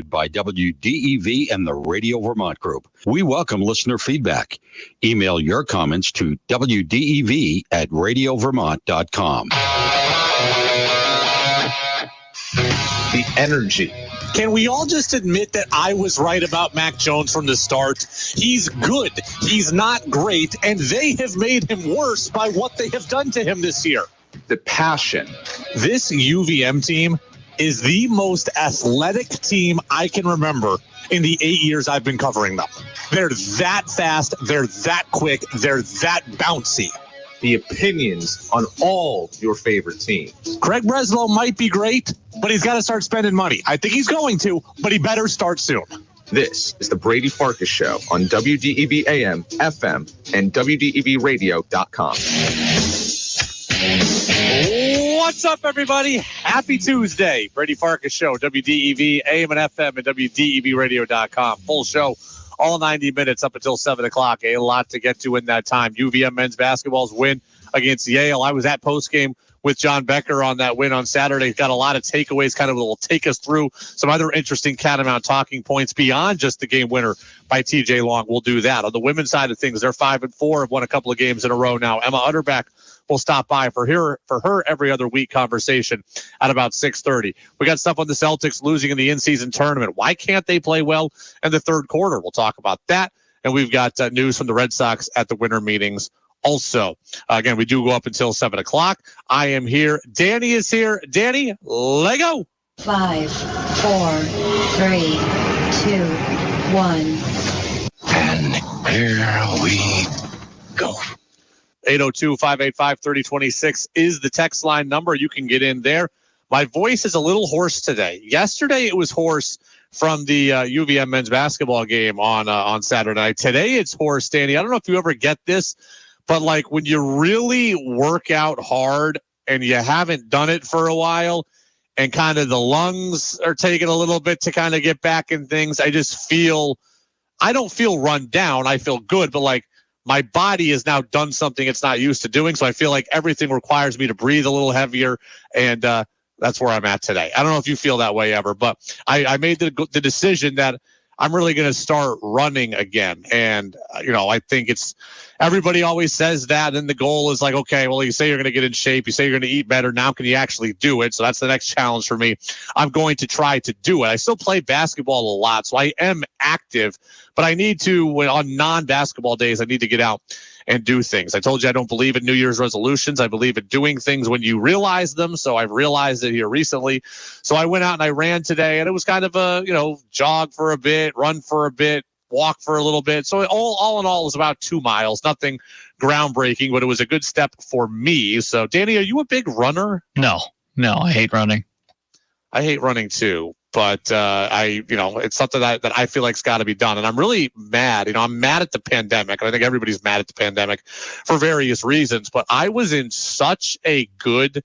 by WDEV and the Radio Vermont Group. We welcome listener feedback. Email your comments to WDEV@radiovermont.com. The energy. Can we all just admit that I was right about Mac Jones from the start? He's good. He's not great. And they have made him worse by what they have done to him this year. The passion. This UVM team is the most athletic team I can remember in the 8 years I've been covering them. They're that fast. They're that quick. They're that bouncy. The opinions on all your favorite teams. Craig Breslow might be great, but he's got to start spending money. I think he's going to, but he better start soon. This is the Brady Farkas Show on WDEV AM, FM, and WDEVradio.com. What's up, everybody? Happy Tuesday. Brady Farkas Show, WDEV AM and FM, and WDEVradio.com. Full show. All 90 minutes up until 7 o'clock. A lot to get to in that time. UVM men's basketball's win against Yale. I was at postgame with John Becker on that win on Saturday. Got a lot of takeaways, kind of will take us through some other interesting Catamount talking points beyond just the game winner by TJ Long. We'll do that. On the women's side of things, they're 5-4, have won a couple of games in a row now. Emma Utterback will stop by for her every other week conversation at about 6:30. We got stuff on the Celtics losing in the in-season tournament. Why can't they play well in the third quarter? We'll talk about that. And we've got news from the Red Sox at the winter meetings also. Again, we do go up until 7 o'clock. I am here. Danny is here. Danny, Lego. 5, 4, 3, 2, 1. And here we go. 802-585-3026 is the text line number. You can get in there. My voice is a little hoarse today. Yesterday it was hoarse from the UVM men's basketball game on Saturday night. Today it's hoarse, Danny. I don't know if you ever get this, but like when you really work out hard and you haven't done it for a while and kind of the lungs are taking a little bit to kind of get back in things, I don't feel run down. I feel good, but like, my body has now done something it's not used to doing, so I feel like everything requires me to breathe a little heavier, and that's where I'm at today. I don't know if you feel that way ever, but I made the decision that I'm really going to start running again. And, I think everybody always says that, and the goal is like, okay, well, you say you're going to get in shape, you say you're going to eat better, now can you actually do it? So that's the next challenge for me. I'm going to try to do it. I still play basketball a lot, so I am active, but I need to, on non-basketball days, I need to get out and do things. I told you I don't believe in New Year's resolutions. I believe in doing things when you realize them. So I've realized it here recently. So I went out and I ran today, and it was kind of a, jog for a bit, run for a bit, walk for a little bit. So all in all, it was about 2 miles, nothing groundbreaking, but it was a good step for me. So Danny, are you a big runner? No, I hate running. I hate running too. But it's something that I feel like's got to be done. And I'm really mad. I'm mad at the pandemic. And I think everybody's mad at the pandemic for various reasons. But I was in such a good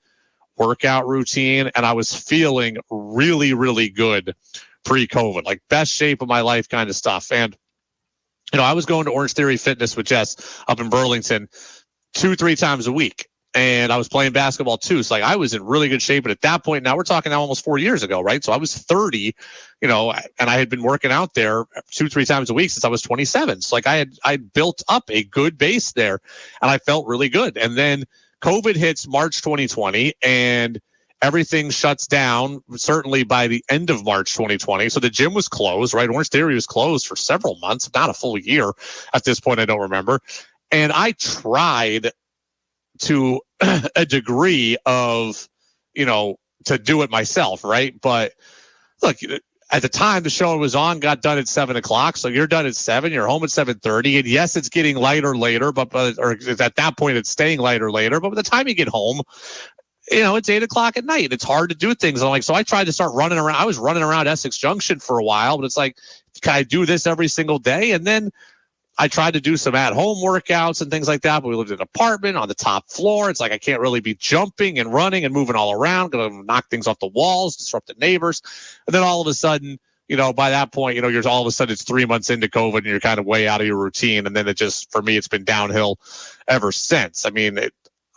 workout routine, and I was feeling really, really good pre-COVID, like best shape of my life kind of stuff. And, I was going to Orange Theory Fitness with Jess up in Burlington 2-3 times a week. And I was playing basketball too. So like I was in really good shape. But at that point, now we're talking now almost 4 years ago, right? So I was 30, and I had been working out there 2-3 times a week since I was 27. So like I built up a good base there, and I felt really good. And then COVID hits March 2020, and everything shuts down, certainly by the end of March 2020. So the gym was closed, right? Orange Theory was closed for several months, not a full year at this point, I don't remember. And I tried to a degree of, to do it myself, right? But look, at the time the show was on, got done at 7 o'clock. So you're done at 7, you're home at 7:30. And yes, it's getting lighter later, or at that point it's staying lighter later. But by the time you get home, it's 8 o'clock at night. It's hard to do things. So I tried to start running around. I was running around Essex Junction for a while, but it's like, can I do this every single day? And then I tried to do some at-home workouts and things like that, but we lived in an apartment on the top floor. It's like I can't really be jumping and running and moving all around, going to knock things off the walls, disrupt the neighbors. And then all of a sudden, by that point, you're all of a sudden it's 3 months into COVID and you're kind of way out of your routine. And then for me, it's been downhill ever since. I mean,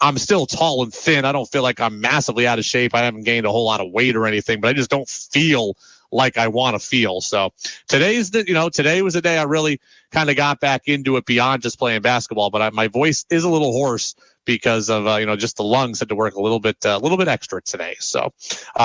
I'm still tall and thin. I don't feel like I'm massively out of shape. I haven't gained a whole lot of weight or anything, but I just don't feel like I want to feel. So today was the day I really kind of got back into it beyond just playing basketball. But my voice is a little hoarse because of just the lungs had to work a little bit extra today. So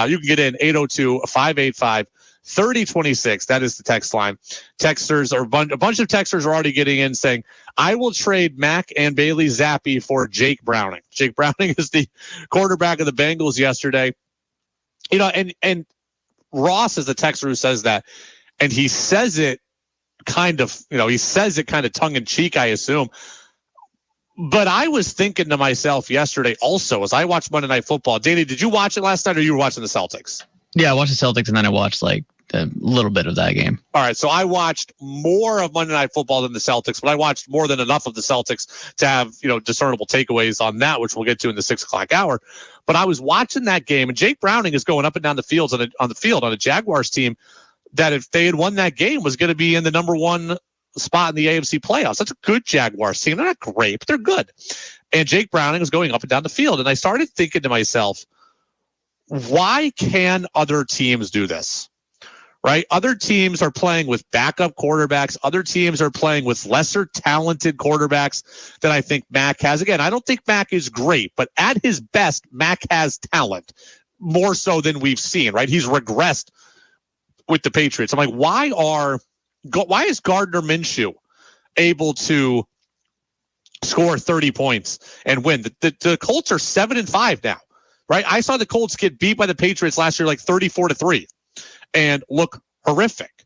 you can get in 802-585-3026. That is the text line. Texters are a bunch of texters are already getting in saying, I will trade Mac and Bailey Zappi for Jake Browning. Jake Browning is the quarterback of the Bengals yesterday. And Ross is the texter who says that, and he says it kind of tongue in cheek, I assume. But I was thinking to myself yesterday also as I watched Monday Night Football. Danny, did you watch it last night, or you were watching the Celtics? Yeah, I watched the Celtics, and then I watched like a little bit of that game. All right, so I watched more of Monday Night Football than the Celtics, but I watched more than enough of the Celtics to have discernible takeaways on that, which we'll get to in the 6 o'clock hour. But I was watching that game, and Jake Browning is going up and down the field on a Jaguars team that, if they had won that game, was going to be in the number one spot in the AFC playoffs. That's a good Jaguars team. They're not great, but they're good. And Jake Browning was going up and down the field, and I started thinking to myself, why can other teams do this? Right? Other teams are playing with backup quarterbacks. Other teams are playing with lesser talented quarterbacks than I think Mac has. Again, I don't think Mac is great, but at his best, Mac has talent more so than we've seen, right? He's regressed with the Patriots. I'm like, why is Gardner Minshew able to score 30 points and win? The Colts are 7-5 now, right? I saw the Colts get beat by the Patriots last year like 34-3. And look horrific.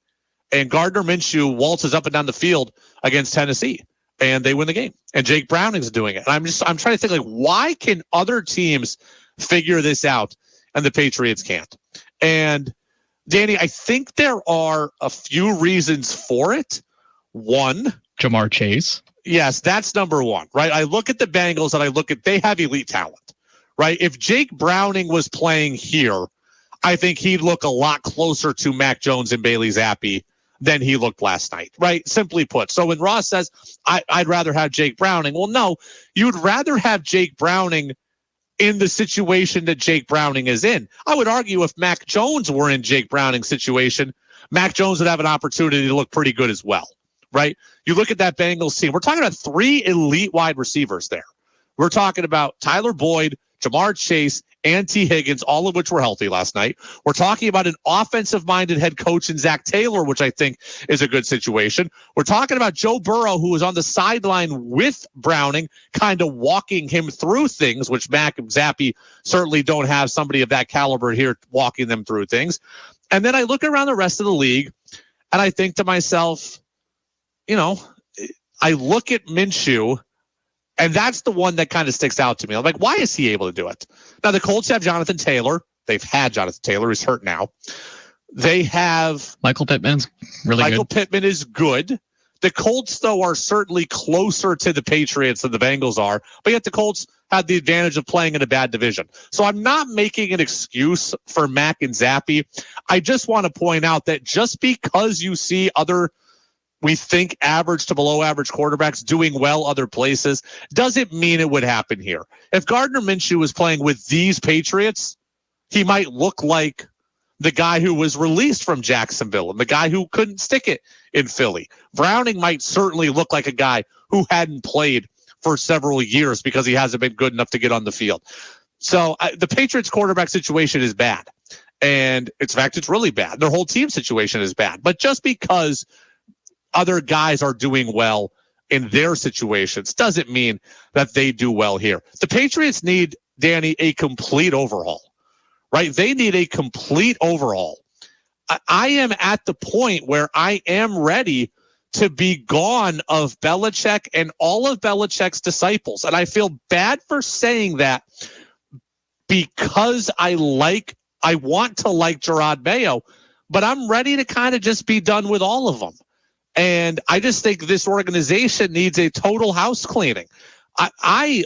And Gardner Minshew waltzes up and down the field against Tennessee, and they win the game. And Jake Browning's doing it. And I'm trying to think, like, why can other teams figure this out and the Patriots can't? And Danny, I think there are a few reasons for it. One, Jamar Chase. Yes, that's number one, right? I look at the Bengals and they have elite talent, right? If Jake Browning was playing here, I think he'd look a lot closer to Mac Jones and Bailey Zappi than he looked last night, right? Simply put. So when Ross says, I'd rather have Jake Browning, well, no, you'd rather have Jake Browning in the situation that Jake Browning is in. I would argue if Mac Jones were in Jake Browning's situation, Mac Jones would have an opportunity to look pretty good as well, right? You look at that Bengals team. We're talking about 3 elite wide receivers there. We're talking about Tyler Boyd, Jamar Chase, and T. Higgins, all of which were healthy last night. We're talking about an offensive-minded head coach in Zach Taylor, which I think is a good situation. We're talking about Joe Burrow, who was on the sideline with Browning, kind of walking him through things, which Mac and Zappi certainly don't have somebody of that caliber here walking them through things. And then I look around the rest of the league, and I think to myself, I look at Minshew, and that's the one that kind of sticks out to me. I'm like, why is he able to do it? Now, the Colts have Jonathan Taylor. They've had Jonathan Taylor. He's hurt now. They have Michael Pittman's really good. Michael Pittman is good. The Colts, though, are certainly closer to the Patriots than the Bengals are, but yet the Colts had the advantage of playing in a bad division. So I'm not making an excuse for Mac and Zappi. I just want to point out that just because you see other, we think, average to below average quarterbacks doing well other places doesn't mean it would happen here. If Gardner Minshew was playing with these Patriots, he might look like the guy who was released from Jacksonville and the guy who couldn't stick it in Philly. Browning might certainly look like a guy who hadn't played for several years because he hasn't been good enough to get on the field. So the Patriots quarterback situation is bad. And in fact, it's really bad. Their whole team situation is bad. But just because other guys are doing well in their situations doesn't mean that they do well here. The Patriots need, Danny, a complete overhaul, right? They need a complete overhaul. I am at the point where I am ready to be gone of Belichick and all of Belichick's disciples. And I feel bad for saying that because I want to like Gerard Mayo, but I'm ready to kind of just be done with all of them. And I just think this organization needs a total house cleaning. I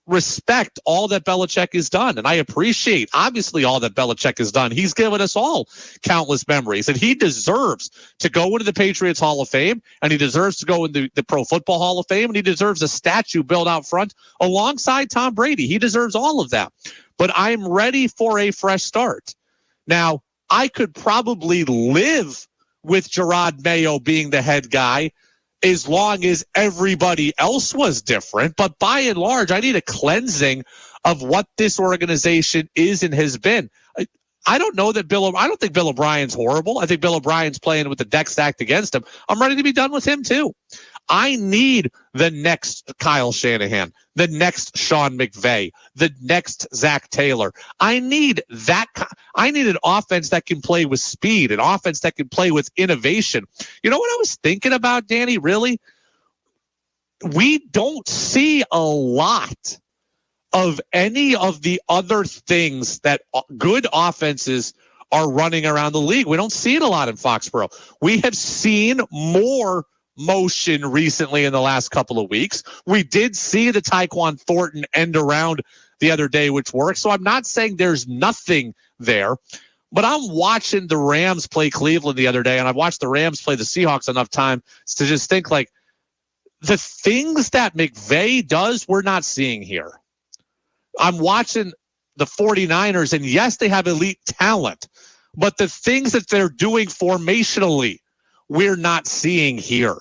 respect all that Belichick has done, and I appreciate, obviously, all that Belichick has done. He's given us all countless memories, and he deserves to go into the Patriots Hall of Fame, and he deserves to go into the Pro Football Hall of Fame, and he deserves a statue built out front alongside Tom Brady. He deserves all of that. But I'm ready for a fresh start. Now, I could probably live with Gerard Mayo being the head guy as long as everybody else was different. But by and large, I need a cleansing of what this organization is and has been. I don't know that I don't think Bill O'Brien's horrible. I think Bill O'Brien's playing with the deck stacked against him. I'm ready to be done with him too. I need the next Kyle Shanahan, the next Sean McVay, the next Zach Taylor. I need an offense that can play with speed, an offense that can play with innovation. You know what I was thinking about, Danny? Really? We don't see a lot of any of the other things that good offenses are running around the league. We don't see it a lot in Foxborough. We have seen more motion recently in the last couple of weeks. We did see the Tyquan Thornton end around the other day, which worked. So I'm not saying there's nothing there, but I'm watching the Rams play Cleveland the other day, and I've watched the Rams play the Seahawks enough time to just think like the things that McVay does, we're not seeing here. I'm watching the 49ers, and yes, they have elite talent, but the things that they're doing formationally, we're not seeing here.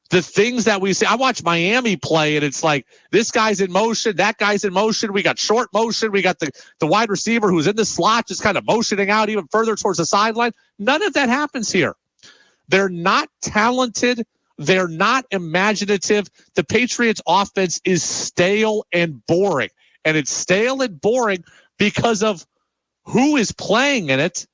The things that we see, I watch Miami play, and it's like this guy's in motion, that guy's in motion. We got short motion. We got the wide receiver who's in the slot just kind of motioning out even further towards the sideline. None of that happens here. They're not talented. They're not imaginative. The Patriots offense is stale and boring. And it's stale and boring because of who is playing in it,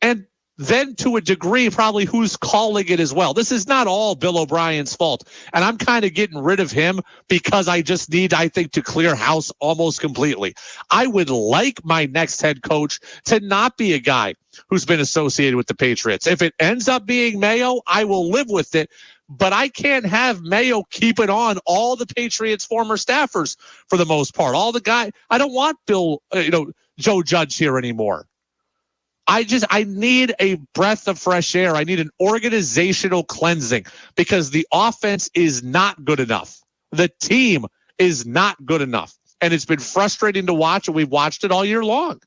and then to a degree probably who's calling it as well. This is not all Bill O'Brien's fault, and I'm kind of getting rid of him because I just need, I think, to clear house almost completely. I would like my next head coach to not be a guy who's been associated with the Patriots. If it ends up being Mayo, I will live with it. But I can't have Mayo keeping on all the Patriots former staffers for the most part. All the guy, I don't want Joe Judge here anymore. I need a breath of fresh air. I need an organizational cleansing because the offense is not good enough. The team is not good enough. And it's been frustrating to watch, and we've watched it all year long.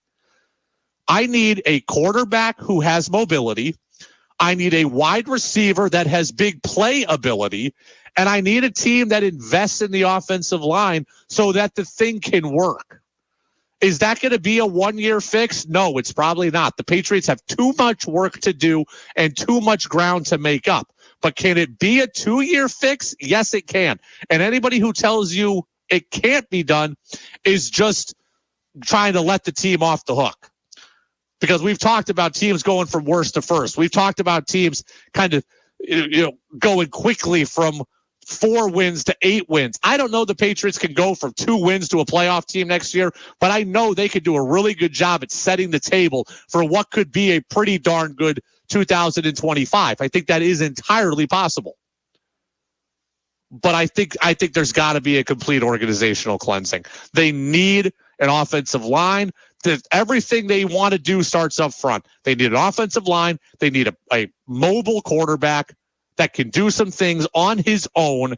I need a quarterback who has mobility. I need a wide receiver that has big play ability, and I need a team that invests in the offensive line so that the thing can work. Is that going to be a one-year fix? No, it's probably not. The Patriots have too much work to do and too much ground to make up. But can it be a 2-year fix? Yes, it can. And anybody who tells you it can't be done is just trying to let the team off the hook. Because we've talked about teams going from worst to first. We've talked about teams kind of going quickly from 4 wins to 8 wins. I don't know the Patriots can go from 2 wins to a playoff team next year, but I know they could do a really good job at setting the table for what could be a pretty darn good 2025. I think that is entirely possible. But I think there's got to be a complete organizational cleansing. They need an offensive line. Everything they want to do starts up front. They need an offensive line. They need a mobile quarterback that can do some things on his own,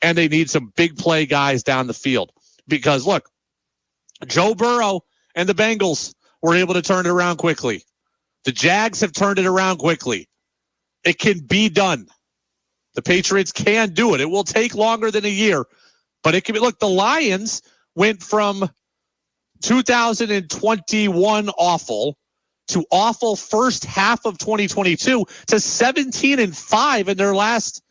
and they need some big play guys down the field. Because, look, Joe Burrow and the Bengals were able to turn it around quickly. The Jags have turned it around quickly. It can be done. The Patriots can do it. It will take longer than a year, but it can be. Look, the Lions went from 2021 awful to awful first half of 2022 to 17-5 in their last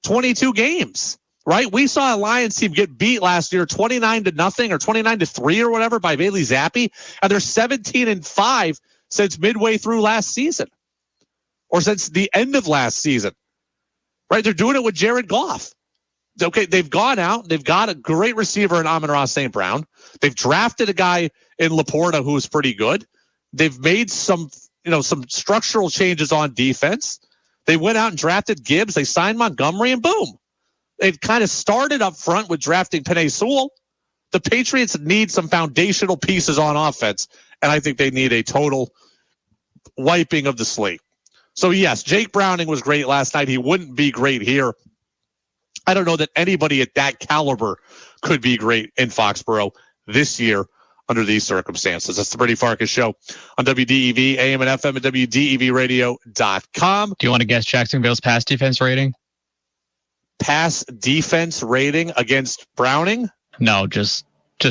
22 games, right? We saw a Lions team get beat last year 29-0 or 29-3 or whatever by Bailey Zappi, and they're 17-5 since midway through last season or since the end of last season, right? They're doing it with Jared Goff. Okay, they've gone out. They've got a great receiver in Amon-Ra St. Brown. They've drafted a guy in Laporta who is pretty good. They've made some structural changes on defense. They went out and drafted Gibbs. They signed Montgomery, and boom. They've kind of started up front with drafting Penei Sewell. The Patriots need some foundational pieces on offense, and I think they need a total wiping of the slate. So, yes, Jake Browning was great last night. He wouldn't be great here. I don't know that anybody at that caliber could be great in Foxborough this year. under these circumstances. That's the Brady Farkas Show on WDEV, AM and FM at WDEVradio.com. Do you want to guess Jacksonville's pass defense rating? Pass defense rating against Browning? No, just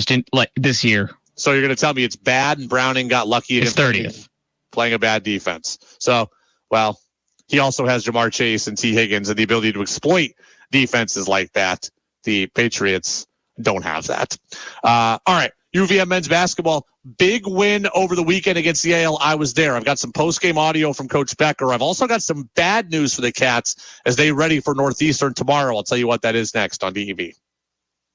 in like this year. So you're going to tell me it's bad and Browning got lucky It's against 30th. Playing a bad defense. So, well, he also has Jamar Chase and T. Higgins and the ability to exploit defenses like that. The Patriots don't have that. All right. UVM men's basketball, big win over the weekend against Yale. I was there. I've got some post-game audio from Coach Becker. I've also got some bad news for the Cats as they ready for Northeastern tomorrow. I'll tell you what that is next on DEV.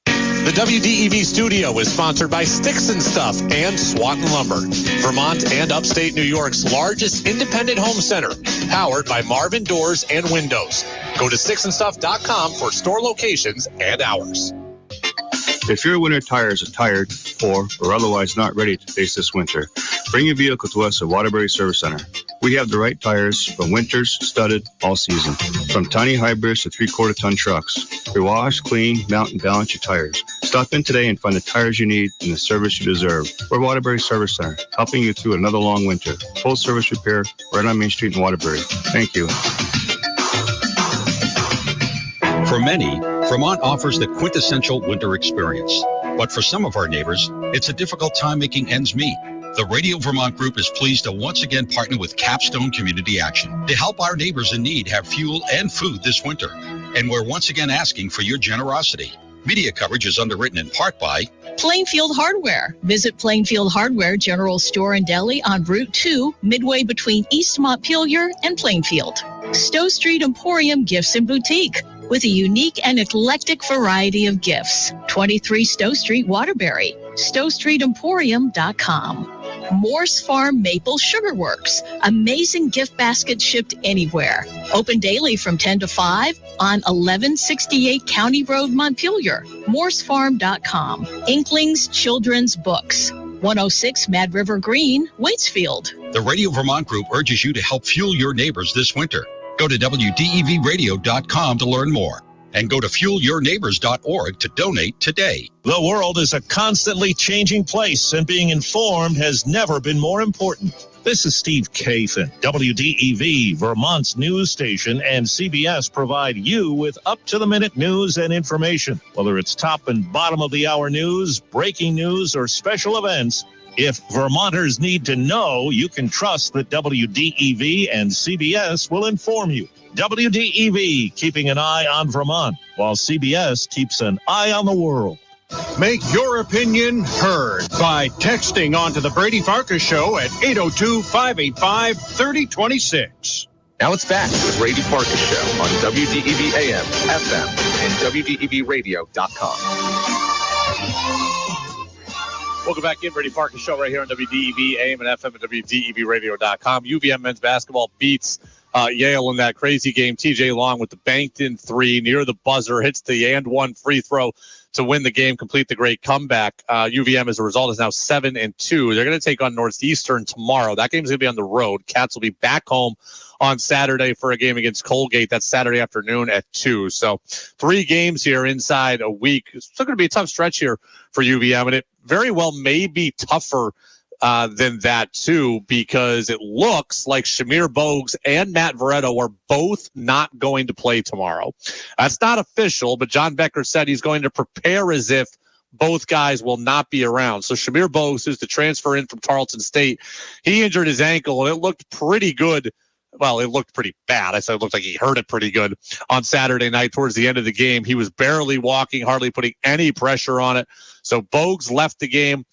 The WDEV studio is sponsored by Sticks and Stuff and Swanton Lumber, Vermont and upstate New York's largest independent home center, powered by Marvin Doors and Windows. Go to sticksandstuff.com for store locations and hours. If your winter tires are tired, poor, or otherwise not ready to face this winter, bring your vehicle to us at Waterbury Service Center. We have the right tires from winters, studded, all season. From tiny hybrids to 3/4-ton trucks. We wash, clean, mount, and balance your tires. Stop in today and find the tires you need and the service you deserve. We're Waterbury Service Center, helping you through another long winter. Full service repair right on Main Street in Waterbury. Thank you. For many, Vermont offers the quintessential winter experience. But for some of our neighbors, it's a difficult time making ends meet. The Radio Vermont Group is pleased to once again partner with Capstone Community Action to help our neighbors in need have fuel and food this winter. And we're once again asking for your generosity. Media coverage is underwritten in part by Plainfield Hardware. Visit Plainfield Hardware General Store and Deli on Route 2, midway between East Montpelier and Plainfield. Stowe Street Emporium Gifts and Boutique, with a unique and eclectic variety of gifts. 23 Stowe Street, Waterbury. StoweStreetEmporium.com. Morse Farm Maple Sugar Works. Amazing gift baskets shipped anywhere. Open daily from 10 to 5 on 1168 County Road, Montpelier. MorseFarm.com. Inklings Children's Books. 106 Mad River Green, Waitsfield. the Radio Vermont Group urges you to help fuel your neighbors this winter. Go to WDEVradio.com to learn more. And go to fuelyourneighbors.org to donate today. The world is a constantly changing place, and being informed has never been more important. This is Steve Kathan. WDEV, Vermont's news station, and CBS provide you with up-to-the-minute news and information. Whether it's top and bottom of the hour news, breaking news, or special events, if Vermonters need to know, you can trust that WDEV and CBS will inform you. WDEV, keeping an eye on Vermont, while CBS keeps an eye on the world. Make your opinion heard by texting onto the Brady Farkas Show at 802-585-3026. Now it's back to the Brady Farkas Show on WDEV AM, FM, and WDEVradio.com. Welcome back in, Brady Farkas Show right here on WDEV, AM and FM at WDEVradio.com. UVM men's basketball beats Yale in that crazy game. TJ Long with the banked-in three near the buzzer, hits the and one free throw to win the game, complete the great comeback. UVM, as a result, is now 7-2. They're going to take on Northeastern tomorrow. That game's going to be on the road. Cats will be back home on Saturday for a game against Colgate. That's Saturday afternoon at 2. So 3 games here inside a week. It's still going to be a tough stretch here for UVM, and it very well may be tougher than that, too, because it looks like Shamir Bogues and Matt Veretto are both not going to play tomorrow. That's not official, but John Becker said he's going to prepare as if both guys will not be around. So Shamir Bogues, who's the transfer in from Tarleton State, he injured his ankle, and it looked pretty good. Well, it looked pretty bad. I said it looked like he hurt it pretty good on Saturday night towards the end of the game. He was barely walking, hardly putting any pressure on it. So Bogues left the game.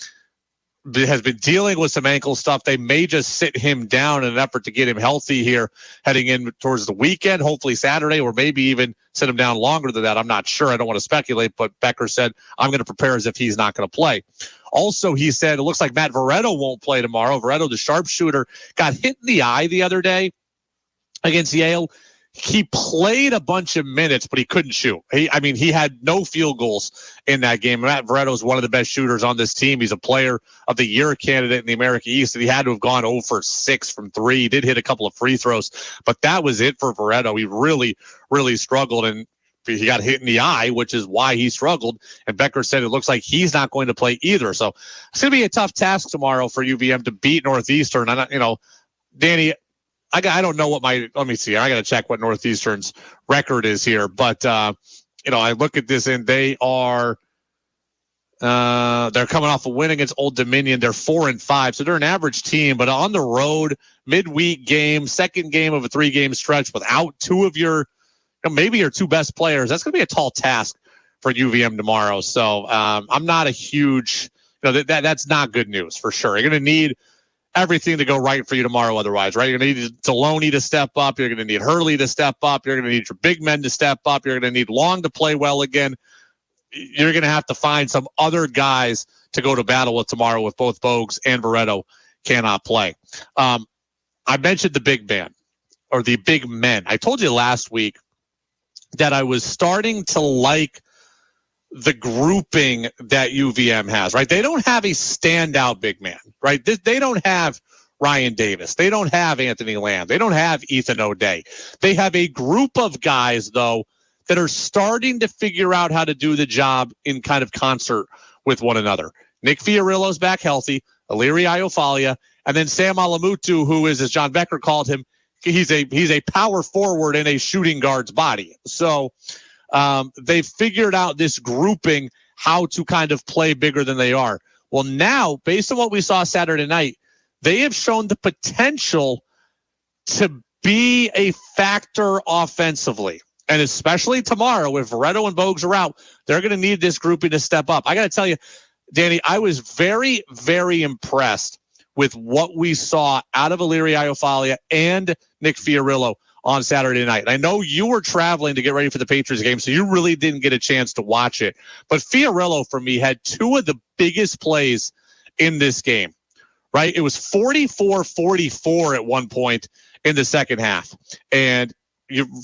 Has been dealing with some ankle stuff. They may just sit him down in an effort to get him healthy here heading in towards the weekend, hopefully Saturday, or maybe even sit him down longer than that. I'm not sure. I don't want to speculate, but Becker said, I'm going to prepare as if he's not going to play. Also, he said, it looks like Matt Veretto won't play tomorrow. Veretto, the sharpshooter, got hit in the eye the other day against Yale. He played a bunch of minutes, but he couldn't shoot. He had no field goals in that game. Matt Veretto is one of the best shooters on this team. He's a player of the year candidate in the America East, and he had to have gone 0 for 6 from 3. He did hit a couple of free throws, but that was it for Veretto. He really, really struggled. And he got hit in the eye, which is why he struggled. And Becker said it looks like he's not going to play either. So it's going to be a tough task tomorrow for UVM to beat Northeastern. And Danny, I don't know what let me see. I got to check what Northeastern's record is here. But, I look at this and they are, they're coming off a win against Old Dominion. They're 4-5. So they're an average team, but on the road, midweek game, second game of a 3-game stretch without two of your, maybe your two best players. That's going to be a tall task for UVM tomorrow. So I'm not a huge, that's not good news for sure. You're going to need everything to go right for you tomorrow otherwise, right? You're going to need Deloney to step up. You're going to need Hurley to step up. You're going to need your big men to step up. You're going to need Long to play well again. You're going to have to find some other guys to go to battle with tomorrow if both Bogues and Veretto cannot play. I mentioned the big man or the big men. I told you last week that I was starting to like the grouping that UVM has, right? They don't have a standout big man, right? They don't have Ryan Davis. They don't have Anthony Lamb. They don't have Ethan O'Day. They have a group of guys, though, that are starting to figure out how to do the job in kind of concert with one another. Nick Fiorillo's back healthy, Iliri Iofalia, and then Sam Alamutu, who is, as John Becker called him, he's a power forward in a shooting guard's body. So they've figured out this grouping, how to kind of play bigger than they are. Well, now, based on what we saw Saturday night, they have shown the potential to be a factor offensively. And especially tomorrow, if Veretto and Bogues are out, they're going to need this grouping to step up. I got to tell you, Danny, I was very, very impressed with what we saw out of Iliri Iofalia and Nick Fiorillo on Saturday night. And I know you were traveling to get ready for the Patriots game, so you really didn't get a chance to watch it. But Fiorillo, for me, had two of the biggest plays in this game, right? It was 44-44 at one point in the second half. And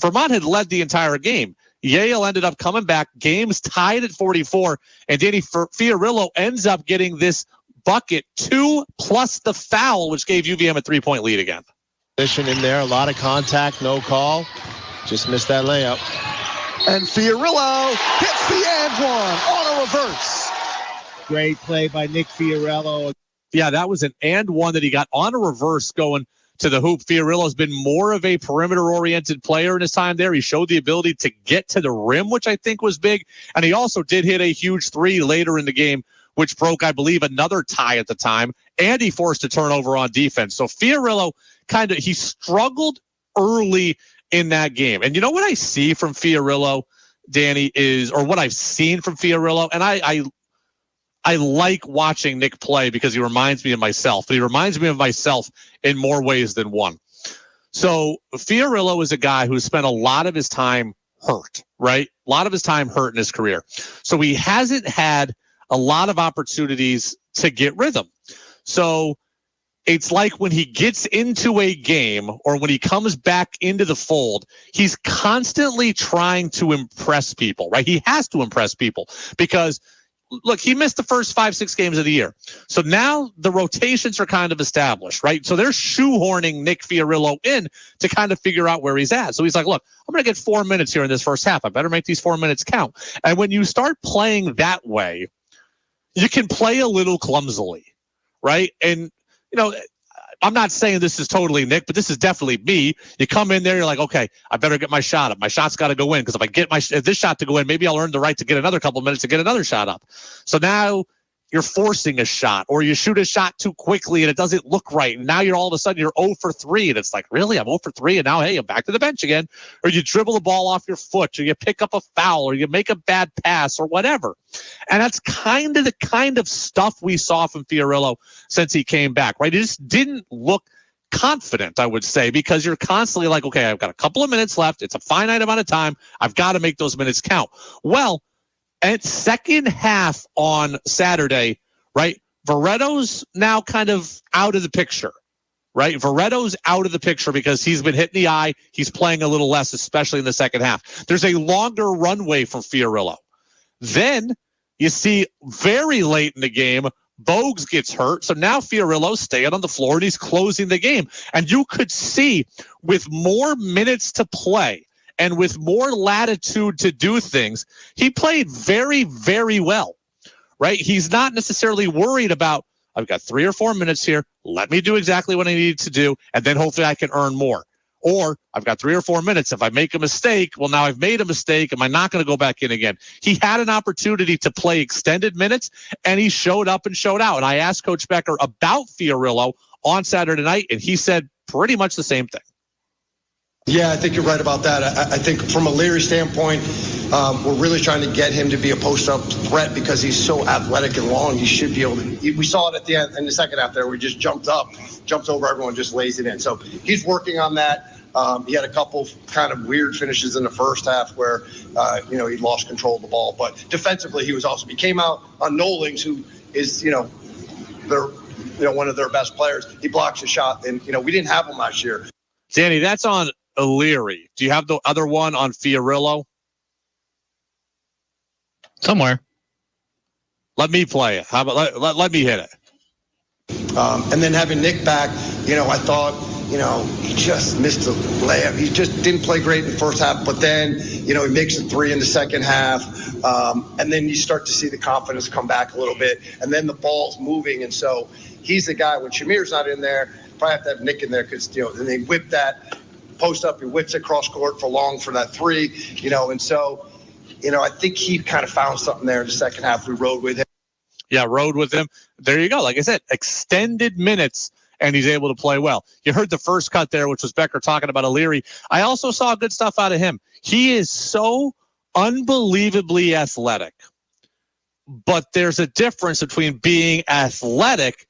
Vermont had led the entire game. Yale ended up coming back, games tied at 44, and Danny Fiorillo ends up getting this bucket, 2 plus the foul, which gave UVM a 3-point lead again. In there, a lot of contact, no call. Just missed that layup. And Fiorillo hits the and one on a reverse. Great play by Nick Fiorillo. Yeah, that was an and one that he got on a reverse going to the hoop. Fiorillo's been more of a perimeter-oriented player in his time there. He showed the ability to get to the rim, which I think was big. And he also did hit a huge three later in the game, which broke, I believe, another tie at the time. And he forced a turnover on defense. So Fiorillo he struggled early in that game. And you know what I see from Fiorillo, Danny, or what I've seen from Fiorillo, and I like watching Nick play because he reminds me of myself, but he reminds me of myself in more ways than one. So Fiorillo is a guy who spent a lot of his time hurt, right? A lot of his time hurt in his career. So he hasn't had a lot of opportunities to get rhythm. So it's like when he gets into a game or when he comes back into the fold, he's constantly trying to impress people, right? He has to impress people because, look, he missed the first 5-6 games of the year. So now the rotations are kind of established, right? So they're shoehorning Nick Fiorillo in to kind of figure out where he's at. So he's like, look, I'm going to get 4 minutes here in this first half. I better make these 4 minutes count. And when you start playing that way, you can play a little clumsily, right? And, I'm not saying this is totally Nick, but this is definitely me. You come in there, you're like, okay, I better get my shot up. My shot's got to go in because if I get this shot to go in, maybe I'll earn the right to get another couple minutes to get another shot up. So now you're forcing a shot or you shoot a shot too quickly and it doesn't look right. And now all of a sudden you're 0 for 3 and it's like, really? I'm 0 for 3 and now, hey, I'm back to the bench again. Or you dribble the ball off your foot or you pick up a foul or you make a bad pass or whatever. And that's kind of the kind of stuff we saw from Fiorillo since he came back, right? It just didn't look confident, I would say, because you're constantly like, okay, I've got a couple of minutes left. It's a finite amount of time. I've got to make those minutes count. Well, at second half on Saturday, right, Veretto's now kind of out of the picture, right? Veretto's out of the picture because he's been hit in the eye. He's playing a little less, especially in the second half. There's a longer runway from Fiorillo. Then you see very late in the game, Bogues gets hurt. So now Fiorillo's staying on the floor and he's closing the game. And you could see with more minutes to play and with more latitude to do things, he played very, very well, right? He's not necessarily worried about, I've got 3 or 4 minutes here. Let me do exactly what I need to do, and then hopefully I can earn more. Or I've got 3 or 4 minutes. If I make a mistake, well, now I've made a mistake. Am I not going to go back in again? He had an opportunity to play extended minutes, and he showed up and showed out. And I asked Coach Becker about Fiorillo on Saturday night, and he said pretty much the same thing. Yeah, I think you're right about that. I think from a Leary standpoint, we're really trying to get him to be a post-up threat because he's so athletic and long. He should be able to. We saw it at the end in the second half there. We just jumped over everyone, just lays it in. So he's working on that. He had a couple kind of weird finishes in the first half where, he lost control of the ball. But defensively, he came out on Nolings, who is, one of their best players. He blocks a shot, and, we didn't have him last year. Danny, that's on Leary. Do you have the other one on Fiorillo? Somewhere. Let me play it. How about let me hit it? And then having Nick back, I thought, he just missed the layup. He just didn't play great in the first half, but then, he makes a 3 in the second half. And then you start to see the confidence come back a little bit. And then the ball's moving. And so he's the guy, when Shamir's not in there, probably have to have Nick in there because, then they whip that post up. He whips it cross court for long for that 3, and so, I think he kind of found something there in the second half. We rode with him. Yeah, rode with him. There you go. Like I said, extended minutes, and he's able to play well. You heard the first cut there, which was Becker talking about O'Leary. I also saw good stuff out of him. He is so unbelievably athletic, but there's a difference between being athletic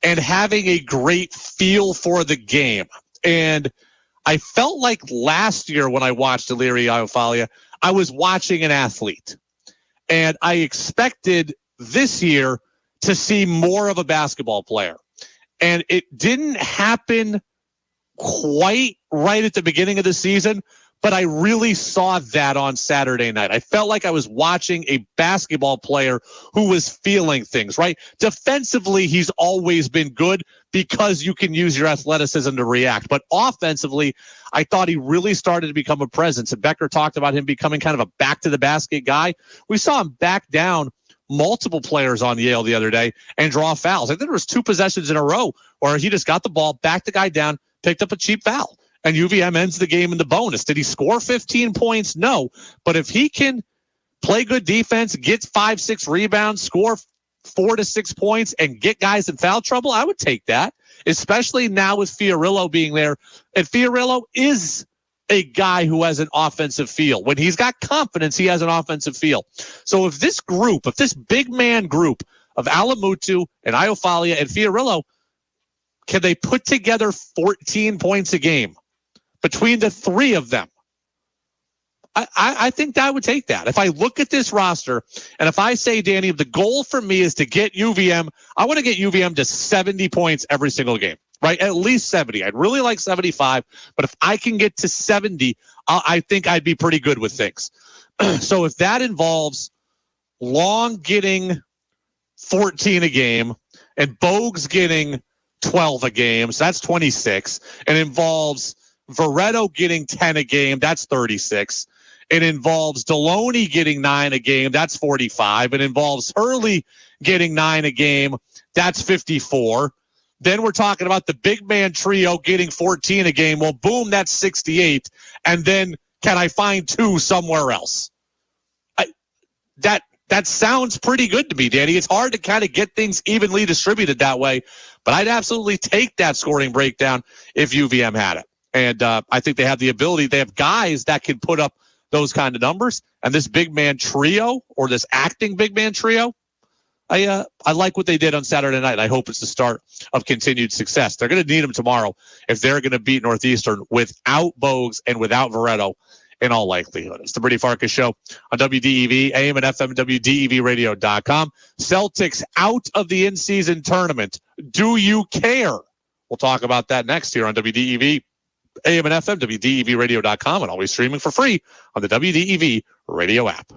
and having a great feel for the game. And I felt like last year when I watched O'Leary Iofalia, I was watching an athlete. And I expected this year to see more of a basketball player. And it didn't happen quite right at the beginning of the season, but I really saw that on Saturday night. I felt like I was watching a basketball player who was feeling things, right? Defensively, he's always been good because you can use your athleticism to react. But offensively, I thought he really started to become a presence. And Becker talked about him becoming kind of a back-to-the-basket guy. We saw him back down multiple players on Yale the other day and draw fouls. I think there was 2 possessions in a row where he just got the ball, backed the guy down, picked up a cheap foul. And UVM ends the game in the bonus. Did he score 15 points? No. But if he can play good defense, get 5-6 rebounds, score 4 to 6 points, and get guys in foul trouble, I would take that, especially now with Fiorillo being there. And Fiorillo is a guy who has an offensive feel. When he's got confidence, he has an offensive feel. So if this big man group of Alamutu and Iofalia and Fiorillo, can they put together 14 points a game between the 3 of them? I think that I would take that. If I look at this roster, and if I say, Danny, the goal for me is to get UVM, I want to get UVM to 70 points every single game, right? At least 70. I'd really like 75, but if I can get to 70, I think I'd be pretty good with things. So if that involves Long getting 14 a game and Bogues getting 12 a game, so that's 26. It involves Veretto getting 10 a game, that's 36. It involves Deloney getting 9 a game, that's 45. It involves Hurley getting 9 a game, that's 54. Then we're talking about the big man trio getting 14 a game. Well, boom, that's 68. And then can I find 2 somewhere else? That sounds pretty good to me, Danny. It's hard to kind of get things evenly distributed that way, but I'd absolutely take that scoring breakdown if UVM had it. And I think they have the ability. They have guys that can put up those kind of numbers. And this big man trio, or this acting big man trio, I like what they did on Saturday night. I hope it's the start of continued success. They're going to need them tomorrow if they're going to beat Northeastern without Bogues and without Veretto in all likelihood. It's the Brady Farkas Show on WDEV, AM and FM, WDEVradio.com. Celtics out of the in-season tournament. Do you care? We'll talk about that next here on WDEV, AM and FM, WDEVradio.com, and always streaming for free on the WDEV radio app.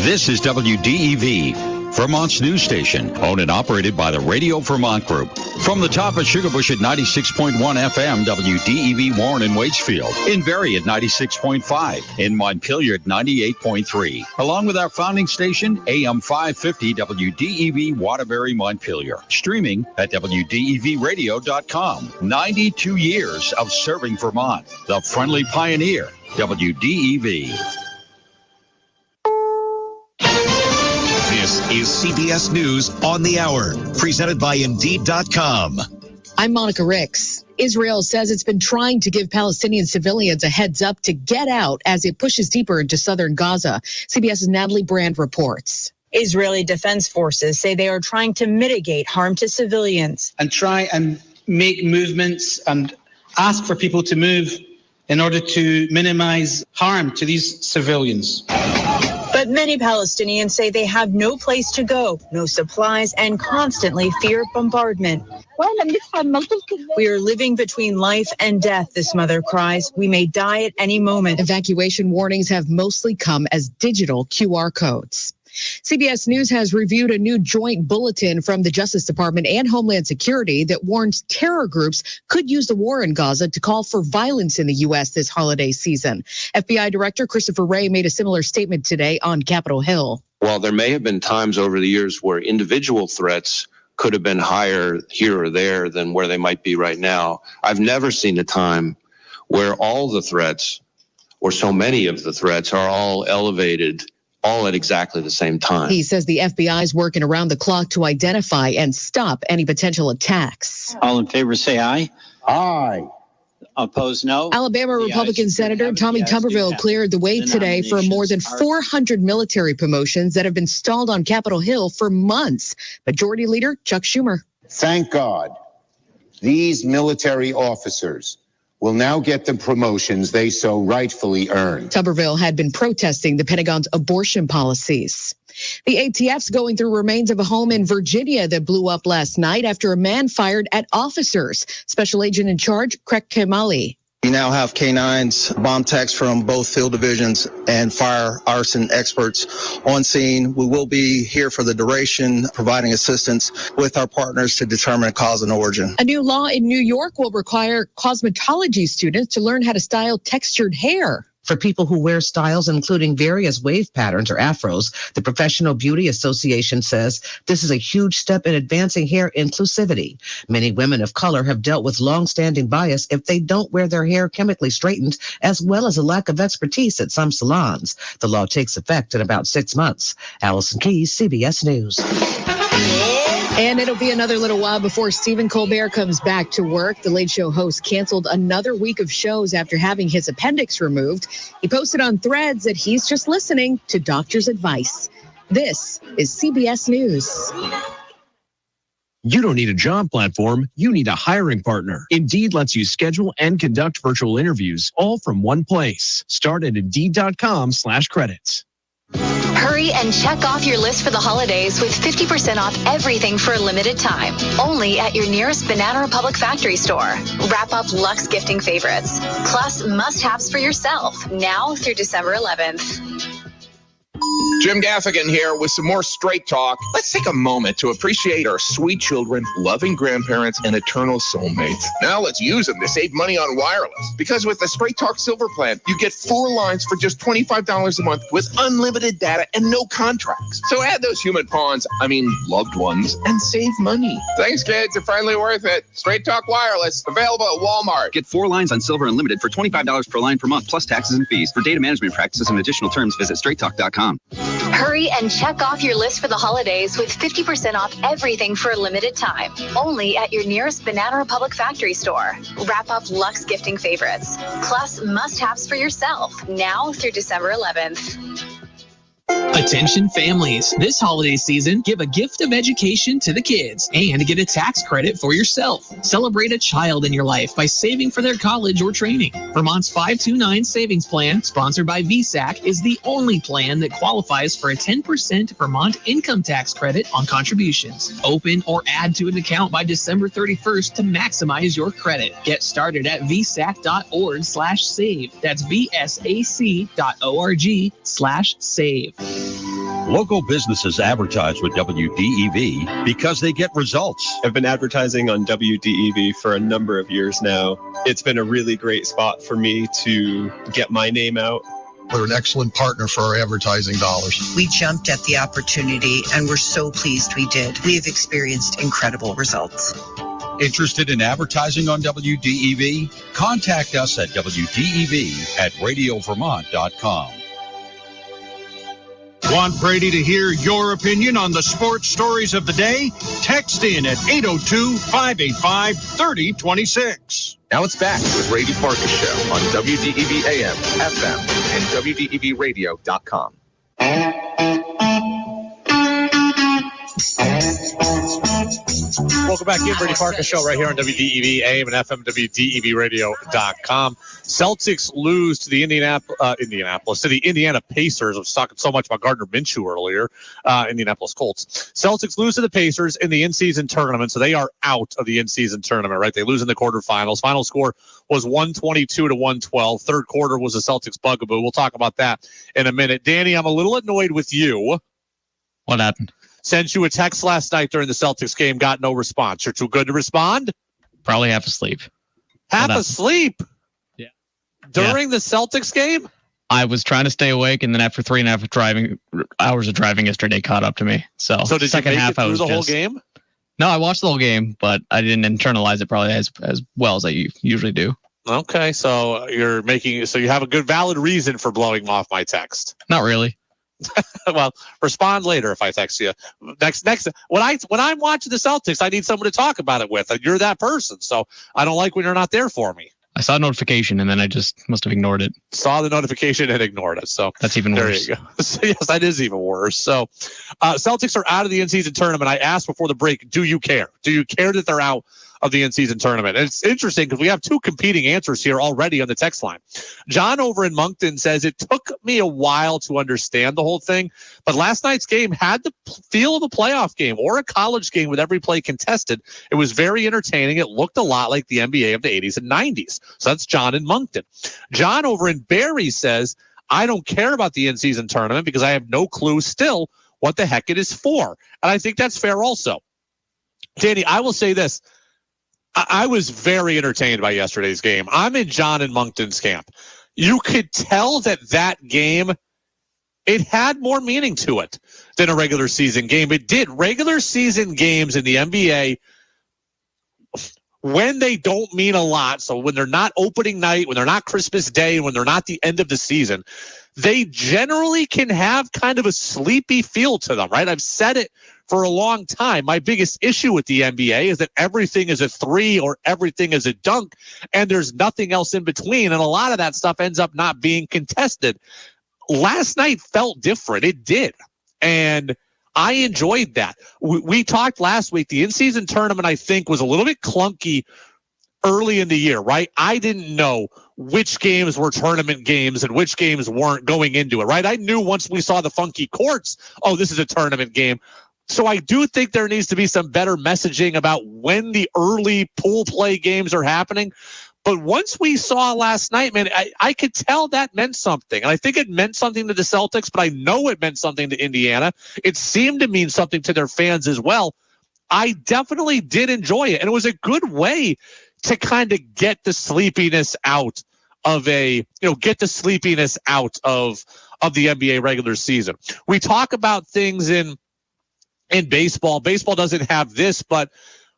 This is WDEV. Vermont's news station, owned and operated by the Radio Vermont Group. From the top of Sugarbush at 96.1 FM, WDEV Warren and Waitsfield. In Barrie at 96.5. In Montpelier at 98.3. Along with our founding station, AM 550 WDEV Waterbury, Montpelier. Streaming at WDEVradio.com. 92 years of serving Vermont. The friendly pioneer, WDEV. This is CBS News on the Hour, presented by Indeed.com. I'm Monica Ricks. Israel says it's been trying to give Palestinian civilians a heads up to get out as it pushes deeper into southern Gaza. CBS's Natalie Brand reports. Israeli defense forces say they are trying to mitigate harm to civilians. And try and make movements and ask for people to move in order to minimize harm to these civilians. But many Palestinians say they have no place to go, no supplies, and constantly fear bombardment. We are living between life and death, this mother cries. We may die at any moment. Evacuation warnings have mostly come as digital QR codes. CBS News has reviewed a new joint bulletin from the Justice Department and Homeland Security that warns terror groups could use the war in Gaza to call for violence in the U.S. this holiday season. FBI Director Christopher Wray made a similar statement today on Capitol Hill. While there may have been times over the years where individual threats could have been higher here or there than where they might be right now, I've never seen a time where all the threats, or so many of the threats, are all elevated all at exactly the same time. He says the FBI is working around the clock to identify and stop any potential attacks. All in favor, say aye. Aye. Opposed, no. Alabama Republican Senator Tommy Tuberville cleared the way today for more than 400 military promotions that have been stalled on Capitol Hill for months. Majority Leader Chuck Schumer. Thank God these military officers will now get the promotions they so rightfully earned. Tuberville had been protesting the Pentagon's abortion policies. The ATF's going through remains of a home in Virginia that blew up last night after a man fired at officers. Special Agent in Charge, Craig Kemali. We now have canines, bomb techs from both field divisions and fire arson experts on scene. We will be here for the duration, providing assistance with our partners to determine a cause and origin. A new law in New York will require cosmetology students to learn how to style textured hair. For people who wear styles including various wave patterns or afros, the Professional Beauty Association says this is a huge step in advancing hair inclusivity. Many women of color have dealt with long-standing bias if they don't wear their hair chemically straightened, as well as a lack of expertise at some salons. The law takes effect in about 6 months. Allison Keyes, CBS News. And it'll be another little while before Stephen Colbert comes back to work. The Late Show host canceled another week of shows after having his appendix removed. He posted on Threads that he's just listening to doctor's advice. This is CBS News. You don't need a job platform, you need a hiring partner. Indeed lets you schedule and conduct virtual interviews all from one place. Start at Indeed.com/credits. Hurry and check off your list for the holidays with 50% off everything for a limited time. Only at your nearest Banana Republic factory store. Wrap up Luxe gifting favorites. Plus must-haves for yourself now through December 11th. Jim Gaffigan here with some more Straight Talk. Let's take a moment to appreciate our sweet children, loving grandparents, and eternal soulmates. Now let's use them to save money on wireless. Because with the Straight Talk Silver Plan, you get 4 lines for just $25 a month with unlimited data and no contracts. So add those human pawns, loved ones, and save money. Thanks, kids. It's finally worth it. Straight Talk Wireless, available at Walmart. Get 4 lines on Silver Unlimited for $25 per line per month, plus taxes and fees. For data management practices and additional terms, visit straighttalk.com. Hurry and check off your list for the holidays with 50% off everything for a limited time. Only at your nearest Banana Republic factory store. Wrap up Luxe gifting favorites. Plus must-haves for yourself now through December 11th. Attention families, this holiday season, give a gift of education to the kids and get a tax credit for yourself. Celebrate a child in your life by saving for their college or training. Vermont's 529 Savings Plan, sponsored by VSAC, is the only plan that qualifies for a 10% Vermont income tax credit on contributions. Open or add to an account by December 31st to maximize your credit. Get started at vsac.org/save. That's vsac.org/save. Local businesses advertise with WDEV because they get results. I've been advertising on WDEV for a number of years now. It's been a really great spot for me to get my name out. We're an excellent partner for our advertising dollars. We jumped at the opportunity and we're so pleased we did. We have experienced incredible results. Interested in advertising on WDEV? Contact us at WDEV@radiovermont.com. Want Brady to hear your opinion on the sports stories of the day? Text in at 802-585-3026. Now it's back to the Brady Farkas Show on WDEV AM, FM, and WDEVradio.com. Welcome back in, Brady Farkas Show right here on WDEV AM and FM, WDEVradio.com. Celtics lose to the to the Indiana Pacers. I was talking so much about Gardner Minshew earlier. Indianapolis Colts. Celtics lose to the Pacers in the in-season tournament, so they are out of the in-season tournament, right? They lose in the quarterfinals. Final score was 122-112. Third quarter was the Celtics bugaboo. We'll talk about that in a minute. Danny, I'm a little annoyed with you. What happened? Sent you a text last night during the Celtics game, got no response. You're too good to respond? Probably half asleep. Half asleep? Yeah. During the Celtics game? I was trying to stay awake, and then after 3.5 hours of driving yesterday caught up to me. So did second you make half, it through I was the whole game? No, I watched the whole game, but I didn't internalize it probably as well as I usually do. Okay, so you have a good valid reason for blowing off my text. Not really. Well, respond later if I text you. Next, when I'm watching the Celtics, I need someone to talk about it with, and you're that person. So I don't like when you're not there for me. I saw a notification, and then I just must have ignored it. Saw the notification and ignored it. So that's even worse. There you go. So, yes, that is even worse. So Celtics are out of the in-season tournament. I asked before the break, do you care? Do you care that they're out of the in-season tournament? And it's interesting because we have two competing answers here already on the text line. John over in Moncton says, it took me a while to understand the whole thing, but last night's game had the feel of a playoff game or a college game with every play contested. It was very entertaining. It looked a lot like the NBA of the 80s and 90s. So that's John in Moncton. John over in Barrie says, I don't care about the in-season tournament because I have no clue still what the heck it is for. And I think that's fair also. Danny, I will say this. I was very entertained by yesterday's game. I'm in John and Moncton's camp. You could tell that game, it had more meaning to it than a regular season game. It did. Regular season games in the NBA, when they don't mean a lot, so when they're not opening night, when they're not Christmas Day, when they're not the end of the season, they generally can have kind of a sleepy feel to them, right? I've said it for a long time. My biggest issue with the NBA is that everything is a three or everything is a dunk, and there's nothing else in between, and a lot of that stuff ends up not being contested. Last night felt different. It did, and I enjoyed that. We talked last week, the in-season tournament, I think, was a little bit clunky early in the year, right? I didn't know which games were tournament games and which games weren't going into it, right? I knew once we saw the funky courts, oh, this is a tournament game. So I do think there needs to be some better messaging about when the early pool play games are happening. But once we saw last night, man, I could tell that meant something. And I think it meant something to the Celtics, but I know it meant something to Indiana. It seemed to mean something to their fans as well. I definitely did enjoy it. And it was a good way to kind of get the sleepiness out of the NBA regular season. We talk about things in baseball. Baseball doesn't have this, but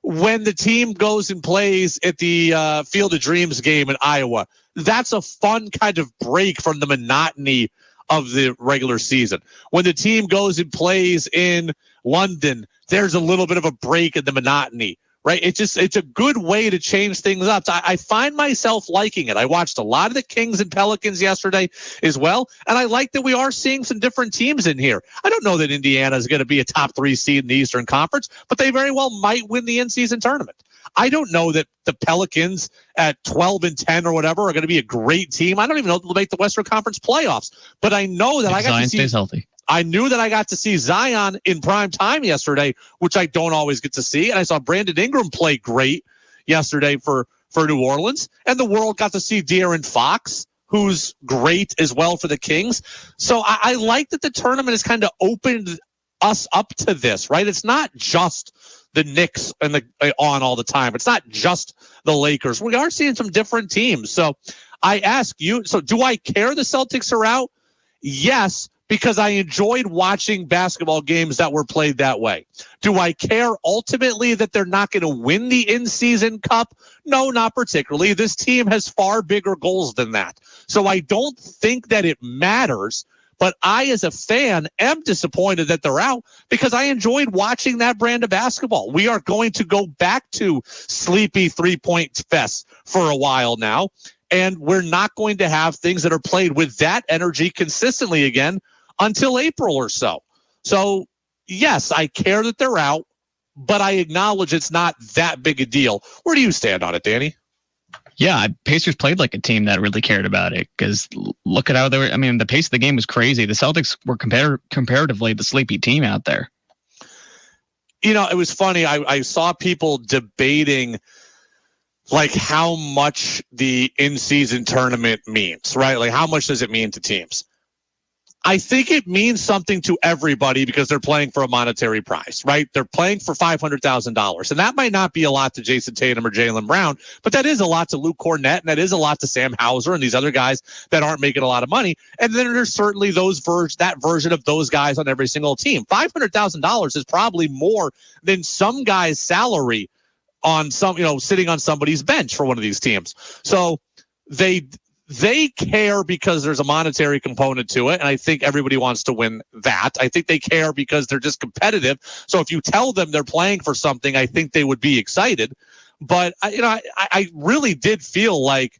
when the team goes and plays at the Field of Dreams game in Iowa, that's a fun kind of break from the monotony of the regular season. When the team goes and plays in London, there's a little bit of a break in the monotony, right? It's a good way to change things up. I find myself liking it. I watched a lot of the Kings and Pelicans yesterday as well, and I like that we are seeing some different teams in here. I don't know that Indiana is going to be a top 3 seed in the Eastern Conference, but they very well might win the in-season tournament. I don't know that the Pelicans at 12-10 or whatever are going to be a great team. I don't even know if they'll make the Western Conference playoffs, but I know that Zion stays healthy. I knew that I got to see Zion in prime time yesterday, which I don't always get to see. And I saw Brandon Ingram play great yesterday for New Orleans. And the world got to see De'Aaron Fox, who's great as well for the Kings. So I like that the tournament has kind of opened us up to this, right? It's not just the Knicks and on all the time. It's not just the Lakers. We are seeing some different teams. So I ask you, so do I care the Celtics are out? Yes, because I enjoyed watching basketball games that were played that way. Do I care ultimately that they're not going to win the in-season cup? No, not particularly. This team has far bigger goals than that. So I don't think that it matters. But I, as a fan, am disappointed that they're out because I enjoyed watching that brand of basketball. We are going to go back to sleepy three-point fest for a while now, and we're not going to have things that are played with that energy consistently again until April or so. So, yes, I care that they're out, but I acknowledge it's not that big a deal. Where do you stand on it, Danny? Yeah, Pacers played like a team that really cared about it because look at how they were. I mean, the pace of the game was crazy. The Celtics were comparatively the sleepy team out there. You know, it was funny. I saw people debating like how much the in-season tournament means, right? Like how much does it mean to teams? I think it means something to everybody because they're playing for a monetary prize, right? They're playing for $500,000. And that might not be a lot to Jason Tatum or Jaylen Brown, but that is a lot to Luke Cornett, and that is a lot to Sam Hauser and these other guys that aren't making a lot of money. And then there's certainly that version of those guys on every single team. $500,000 is probably more than some guy's salary on sitting on somebody's bench for one of these teams. So they care because there's a monetary component to it, and I think everybody wants to win that. I think they care because they're just competitive. So if you tell them they're playing for something, I think they would be excited. But I really did feel like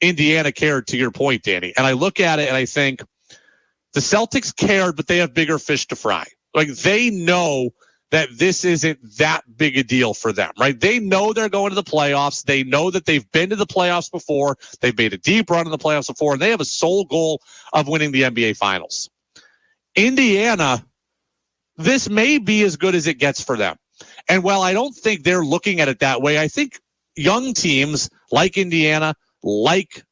Indiana cared, to your point, Danny. And I look at it and I think the Celtics cared, but they have bigger fish to fry. Like they know that this isn't that big a deal for them, right? They know they're going to the playoffs. They know that they've been to the playoffs before. They've made a deep run in the playoffs before, and they have a sole goal of winning the NBA Finals. Indiana, this may be as good as it gets for them. And while I don't think they're looking at it that way, I think young teams like Indiana, like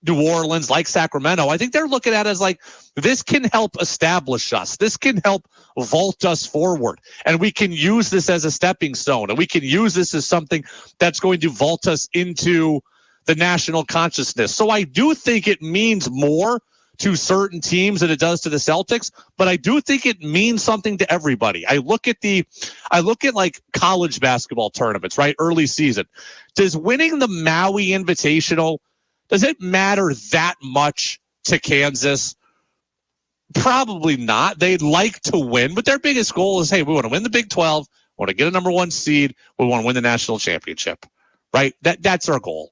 New Orleans, like Sacramento, I think they're looking at it as like, this can help establish us. This can help vault us forward. And we can use this as a stepping stone. And we can use this as something that's going to vault us into the national consciousness. So I do think it means more to certain teams than it does to the Celtics, but I do think it means something to everybody. I look at like college basketball tournaments, right? Early season. Does winning the Maui Invitational, does it matter that much to Kansas? Probably not. They'd like to win, but their biggest goal is, hey, we want to win the Big 12, we want to get a number 1 seed, we want to win the national championship, right? That's our goal.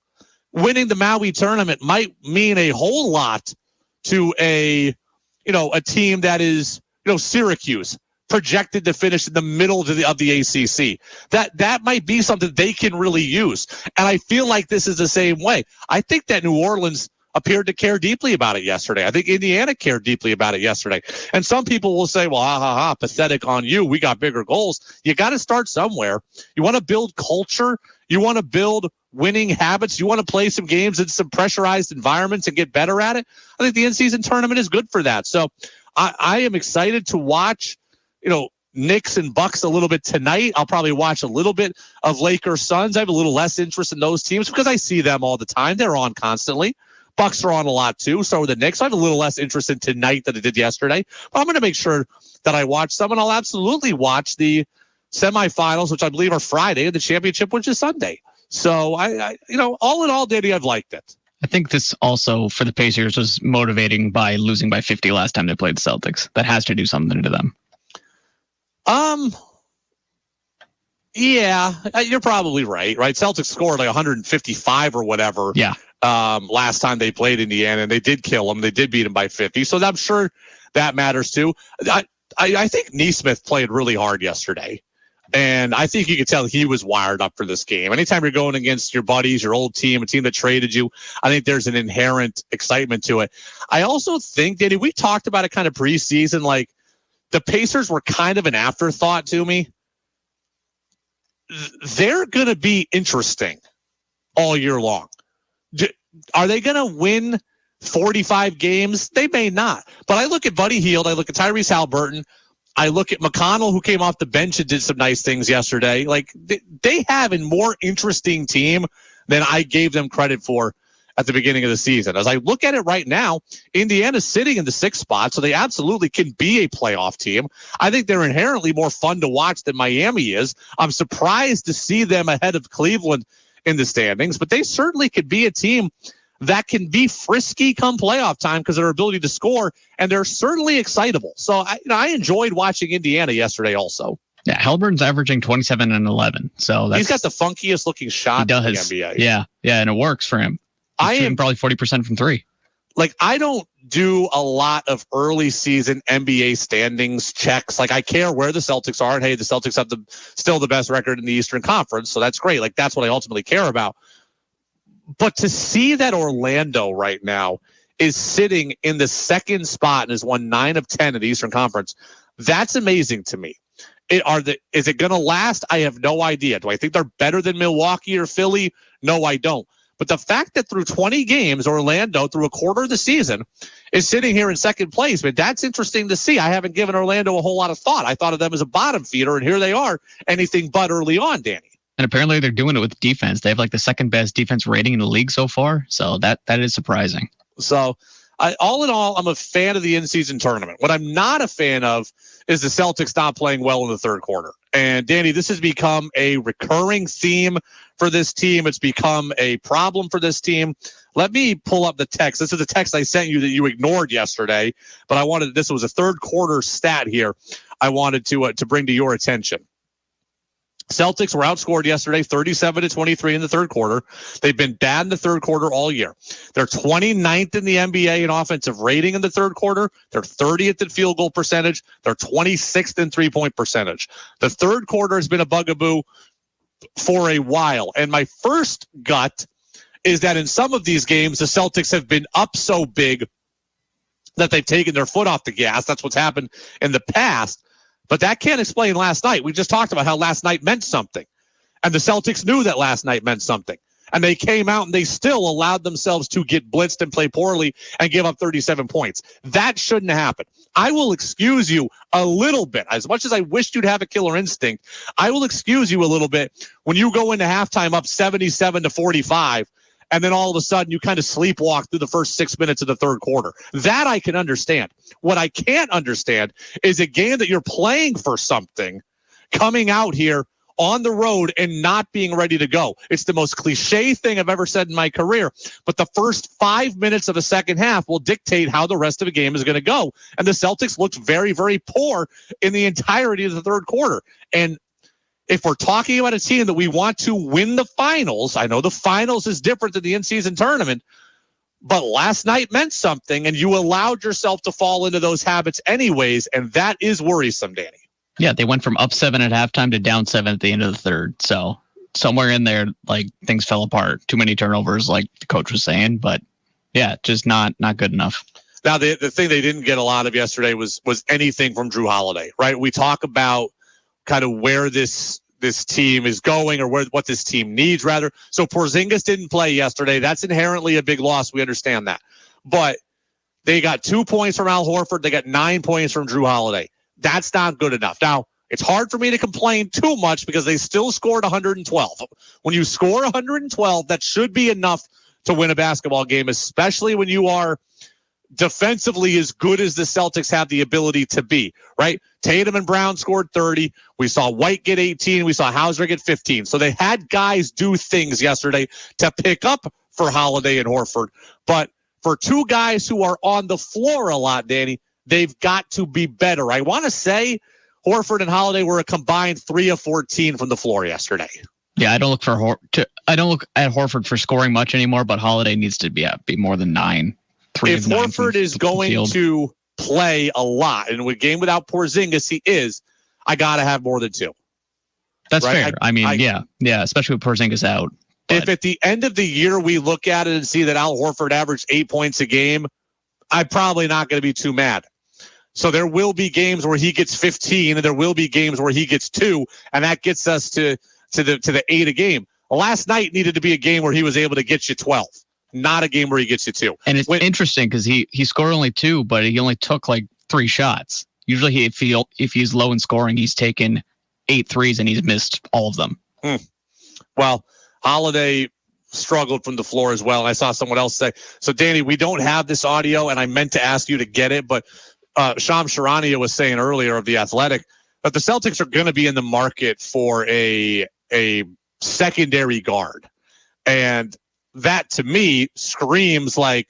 Winning the Maui tournament might mean a whole lot to a team that is, Syracuse, projected to finish in the middle of the ACC. That might be something they can really use. And I feel like this is the same way. I think that New Orleans appeared to care deeply about it yesterday. I think Indiana cared deeply about it yesterday. And some people will say, well, pathetic on you. We got bigger goals. You got to start somewhere. You want to build culture. You want to build winning habits. You want to play some games in some pressurized environments and get better at it. I think the in-season tournament is good for that. So I am excited to watch, Knicks and Bucks a little bit tonight. I'll probably watch a little bit of Lakers Suns. I have a little less interest in those teams because I see them all the time. They're on constantly. Bucks are on a lot too. So are the Knicks. I have a little less interest in tonight than I did yesterday. But I'm going to make sure that I watch some, and I'll absolutely watch the semifinals, which I believe are Friday, and the championship, which is Sunday. So I all in all, Danny, I've liked it. I think this also for the Pacers was motivating by losing by 50 last time they played the Celtics. That has to do something to them. Yeah, you're probably right. Celtics scored like 155 or whatever. Yeah. Last time they played Indiana, and they did kill them. They did beat them by 50. So I'm sure that matters too. I think Nesmith played really hard yesterday. And I think you could tell he was wired up for this game. Anytime you're going against your buddies, your old team, a team that traded you, I think there's an inherent excitement to it. I also think, Danny, we talked about it kind of preseason, like the Pacers were kind of an afterthought to me. They're going to be interesting all year long. Are they going to win 45 games? They may not. But I look at Buddy Hield, I look at Tyrese Halliburton, I look at McConnell, who came off the bench and did some nice things yesterday. Like, they have a more interesting team than I gave them credit for at the beginning of the season. As I look at it right now, Indiana's sitting in the 6th spot, so they absolutely can be a playoff team. I think they're inherently more fun to watch than Miami is. I'm surprised to see them ahead of Cleveland in the standings, but they certainly could be a team that can be frisky come playoff time because of their ability to score, and they're certainly excitable. So I enjoyed watching Indiana yesterday also. Yeah, Halliburton's averaging 27 and 11. So he's got the funkiest looking shot in the NBA. Yeah, and it works for him. He's shooting probably 40% from three. Like, I don't do a lot of early season NBA standings checks. Like, I care where the Celtics are, and hey, the Celtics have still the best record in the Eastern Conference, so that's great. Like, that's what I ultimately care about. But to see that Orlando right now is sitting in the 2nd spot and has won 9 of 10 in the Eastern Conference, that's amazing to me. Is it going to last? I have no idea. Do I think they're better than Milwaukee or Philly? No, I don't. But the fact that through 20 games, Orlando, through a quarter of the season, is sitting here in 2nd place, but that's interesting to see. I haven't given Orlando a whole lot of thought. I thought of them as a bottom feeder, and here they are, anything but early on, Danny. And apparently they're doing it with defense. They have like the 2nd best defense rating in the league so far. So that is surprising. So all in all, I'm a fan of the in-season tournament. What I'm not a fan of is the Celtics not playing well in the 3rd quarter. And Danny, this has become a recurring theme for this team. It's become a problem for this team. Let me pull up the text. This is the text I sent you that you ignored yesterday, but this was a 3rd quarter stat here I wanted to bring to your attention. Celtics were outscored yesterday 37-23 in the 3rd quarter. They've been bad in the 3rd quarter all year. They're 29th in the NBA in offensive rating in the 3rd quarter. They're 30th in field goal percentage. They're 26th in 3-point percentage. The 3rd quarter has been a bugaboo for a while. And my first gut is that in some of these games, the Celtics have been up so big that they've taken their foot off the gas. That's what's happened in the past. But that can't explain last night. We just talked about how last night meant something. And the Celtics knew that last night meant something. And they came out and they still allowed themselves to get blitzed and play poorly and give up 37 points. That shouldn't happen. I will excuse you a little bit. As much as I wished you'd have a killer instinct, I will excuse you a little bit when you go into halftime up 77-45. And then all of a sudden you kind of sleepwalk through the first 6 minutes of the 3rd quarter. That I can understand. What I can't understand is a game that you're playing for something coming out here on the road and not being ready to go. It's the most cliche thing I've ever said in my career, but the first 5 minutes of the second half will dictate how the rest of the game is going to go. And the Celtics looked very, very poor in the entirety of the 3rd quarter. And if we're talking about a team that we want to win the finals, I know the finals is different than the in-season tournament, but last night meant something, and you allowed yourself to fall into those habits anyways, and that is worrisome, Danny. Yeah, they went from up 7 at halftime to down 7 at the end of the 3rd. So somewhere in there, like, things fell apart. Too many turnovers, like the coach was saying, but yeah, just not good enough. Now, the thing they didn't get a lot of yesterday was anything from Drew Holiday, right? We talk about kind of where this team is going, or what this team needs, rather. So Porzingis didn't play yesterday. That's inherently a big loss. We understand that. But they got 2 points from Al Horford. They got 9 points from Drew Holiday. That's not good enough. Now, it's hard for me to complain too much because they still scored 112. When you score 112, that should be enough to win a basketball game, especially when you are defensively as good as the Celtics have the ability to be, right? Tatum and Brown scored 30. We saw White get 18. We saw Hauser get 15. So they had guys do things yesterday to pick up for Holiday and Horford. But for two guys who are on the floor a lot, Danny, they've got to be better. I want to say Horford and Holiday were a combined 3 of 14 from the floor yesterday. Yeah, I don't look at Horford for scoring much anymore, but Holiday needs to be more than 9. If Horford is going to play a lot, and with a game without Porzingis, he is, I got to have more than 2. That's right? fair. Yeah, especially with Porzingis out. But if at the end of the year we look at it and see that Al Horford averaged 8 points a game, I'm probably not going to be too mad. So there will be games where he gets 15, and there will be games where he gets 2, and that gets us to the 8 a game. Last night needed to be a game where he was able to get you 12. not a game where he gets you 2. And it's interesting because he scored only 2, but he only took like 3 shots. Usually if he's low in scoring, he's taken 8 threes and he's missed all of them. Well, Holiday struggled from the floor as well. And I saw someone else say, so Danny, we don't have this audio, and I meant to ask you to get it, but Shams Charania was saying earlier of The Athletic that the Celtics are going to be in the market for a secondary guard. And that, to me, screams like,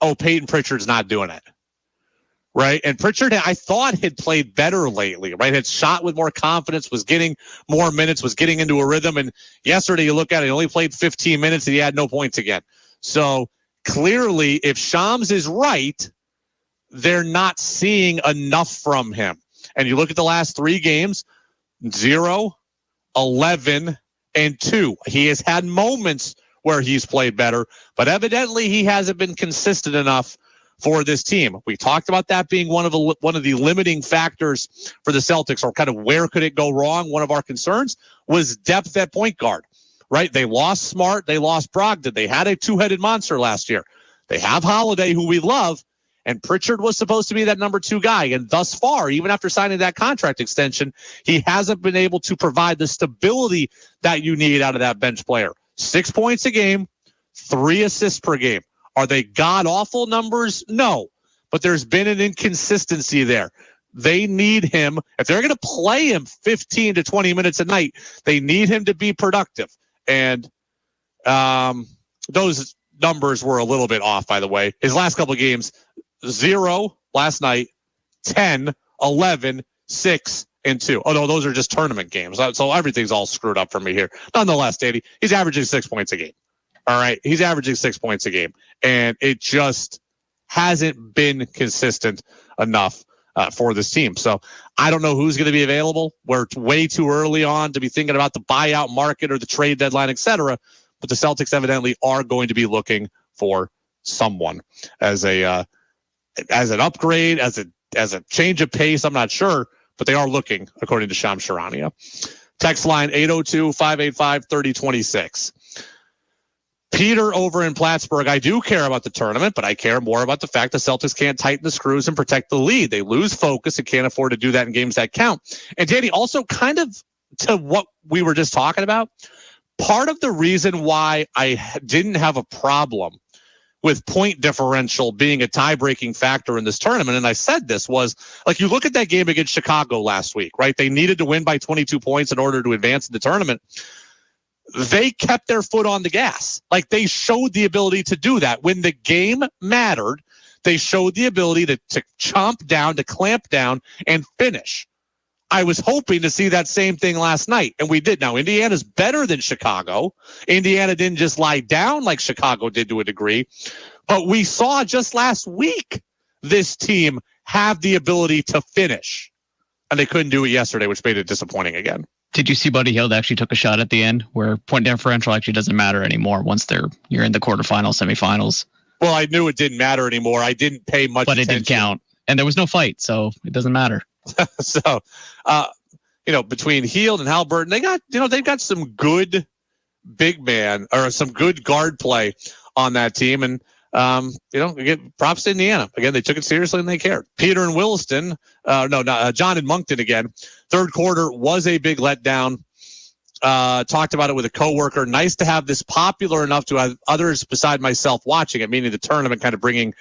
oh, Peyton Pritchard's not doing it. Right. And Pritchard, I thought, had played better lately, right? Had shot with more confidence, was getting more minutes, was getting into a rhythm. And yesterday, you look at it, he only played 15 minutes and he had no points again. So clearly, if Shams is right, they're not seeing enough from him. And you look at the last 3 games, 0, 11, and 2. He has had moments where he's played better, but evidently he hasn't been consistent enough for this team. We talked about that being one of the limiting factors for the Celtics, or kind of where could it go wrong. One of our concerns was depth at point guard, right? They lost Smart. They lost Brogdon. They had a 2-headed monster last year. They have Holiday, who we love, and Pritchard was supposed to be that number 2 guy. And thus far, even after signing that contract extension, he hasn't been able to provide the stability that you need out of that bench player. 6 points a game, 3 assists per game. Are they god-awful numbers? No. But there's been an inconsistency there. They need him. If they're going to play him 15 to 20 minutes a night, they need him to be productive. And those numbers were a little bit off, by the way. His last couple of games, 0 last night, 10, 11, 6, and 2. Oh, no, those are just tournament games. So everything's all screwed up for me here. Nonetheless, Danny, he's averaging 6 points a game. All right, he's averaging 6 points a game, and it just hasn't been consistent enough for this team. So I don't know who's going to be available. We're way too early on to be thinking about the buyout market or the trade deadline, et cetera. But the Celtics evidently are going to be looking for someone as an upgrade, as a change of pace. I'm not sure, but they are looking, according to Shams Charania. Text line 802-585-3026. Peter over in Plattsburgh, I do care about the tournament, but I care more about the fact the Celtics can't tighten the screws and protect the lead. They lose focus and can't afford to do that in games that count. And Danny, also kind of to what we were just talking about, part of the reason why I didn't have a problem with point differential being a tie-breaking factor in this tournament, and I said this, was like, you look at that game against Chicago last week, right? They needed to win by 22 points in order to advance in the tournament. They kept their foot on the gas. Like, they showed the ability to do that. When the game mattered, they showed the ability to chomp down, to clamp down, and finish. I was hoping to see that same thing last night, and we did. Now, Indiana's better than Chicago. Indiana didn't just lie down like Chicago did to a degree, but we saw just last week this team have the ability to finish, and they couldn't do it yesterday, which made it disappointing again. Did you see Buddy Hield actually took a shot at the end where point differential actually doesn't matter anymore once you're in the quarterfinals, semifinals? Well, I knew it didn't matter anymore. I didn't pay much attention. But it did count. And there was no fight, so it doesn't matter. So, between Hield and Halliburton, they've got some good big man or some good guard play on that team. And, again, props to Indiana. Again, they took it seriously and they cared. Peter and Williston, John and Moncton again. Third quarter was a big letdown. Talked about it with a coworker. Nice to have this popular enough to have others beside myself watching it, meaning the tournament kind of bringing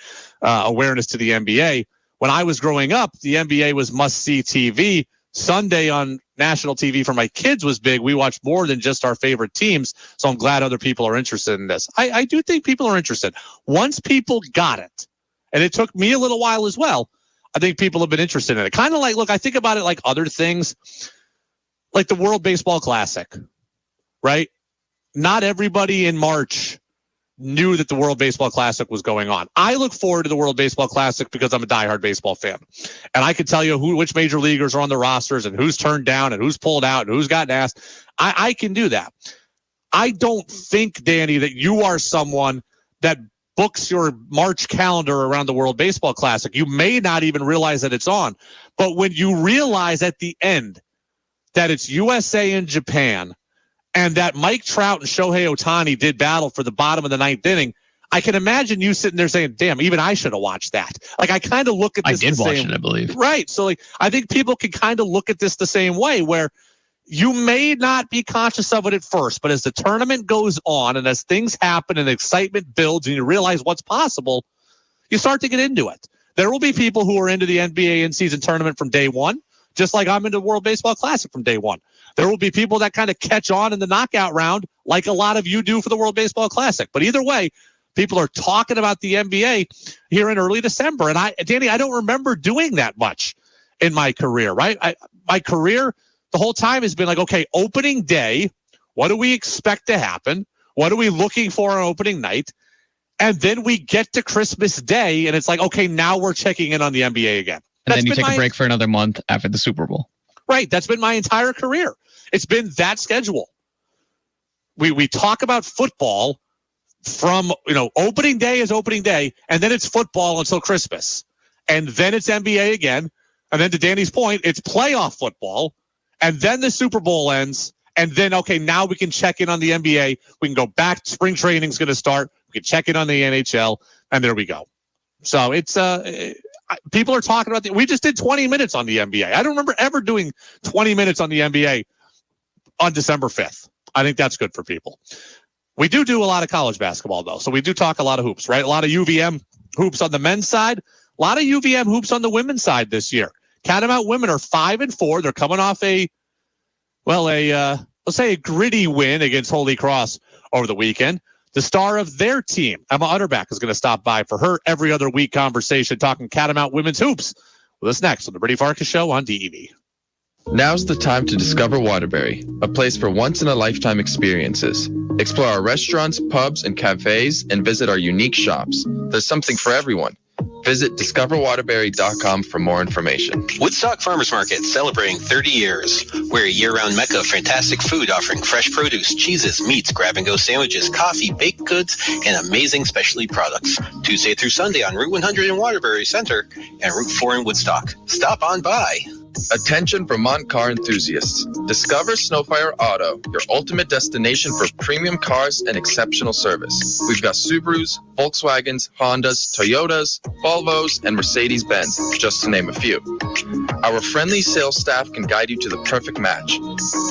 awareness to the NBA. When I was growing up, the NBA was must-see TV. Sunday on national TV for my kids was big. We watched more than just our favorite teams, so I'm glad other people are interested in this. I do think people are interested. Once people got it, and it took me a little while as well, I think people have been interested in it. Kind of like, look, I think about it like other things, like the World Baseball Classic, right? Not everybody in March knew that the World Baseball Classic was going on. I look forward to the World Baseball Classic because I'm a diehard baseball fan. And I can tell you which major leaguers are on the rosters and who's turned down and who's pulled out and who's gotten asked. I can do that. I don't think, Danny, that you are someone that books your March calendar around the World Baseball Classic. You may not even realize that it's on. But when you realize at the end that it's USA and Japan, and that Mike Trout and Shohei Ohtani did battle for the bottom of the ninth inning, I can imagine you sitting there saying, damn, even I should have watched that. Like, I kind of look at this. I did watch it, I believe. Right. So, like, I think people can kind of look at this the same way, where you may not be conscious of it at first, but as the tournament goes on and as things happen and excitement builds and you realize what's possible, you start to get into it. There will be people who are into the NBA in-season tournament from day one, just like I'm into the World Baseball Classic from day one. There will be people that kind of catch on in the knockout round, like a lot of you do for the World Baseball Classic. But either way, people are talking about the NBA here in early December. And Danny, I don't remember doing that much in my career, right? My career the whole time has been like, okay, opening day, what do we expect to happen? What are we looking for on opening night? And then we get to Christmas Day, and it's like, okay, now we're checking in on the NBA again. And then you take a break for another month after the Super Bowl. Right. That's been my entire career. It's been that schedule. We talk about football from, opening day is opening day, and then it's football until Christmas. And then it's NBA again. And then to Danny's point, it's playoff football. And then the Super Bowl ends. And then, okay, now we can check in on the NBA. We can go back. Spring training's going to start. We can check in on the NHL. And there we go. So it's people are talking about we just did 20 minutes on the NBA. I don't remember ever doing 20 minutes on the NBA on December 5th. I think that's good for people. We do a lot of college basketball, though. So we do talk a lot of hoops, right? A lot of UVM hoops on the men's side. A lot of UVM hoops on the women's side this year. Catamount women are 5-4. They're coming off let's say a gritty win against Holy Cross over the weekend. The star of their team, Emma Utterback, is going to stop by for her every other week conversation talking Catamount women's hoops with us next on the Brady Farkas Show on DEV. Now's the time to discover Waterbury, a place for once-in-a-lifetime experiences. Explore our restaurants, pubs, and cafes, and visit our unique shops. There's something for everyone. Visit discoverwaterbury.com for more information. Woodstock Farmers Market celebrating 30 years. We're a year-round mecca of fantastic food offering fresh produce, cheeses, meats, grab-and-go sandwiches, coffee, baked goods, and amazing specialty products. Tuesday through Sunday on Route 100 in Waterbury Center and Route 4 in Woodstock. Stop on by. Attention Vermont car enthusiasts. Discover Snowfire Auto, your ultimate destination for premium cars and exceptional service. We've got Subarus, Volkswagens, Hondas, Toyotas, Volvos, and Mercedes-Benz, just to name a few. Our friendly sales staff can guide you to the perfect match.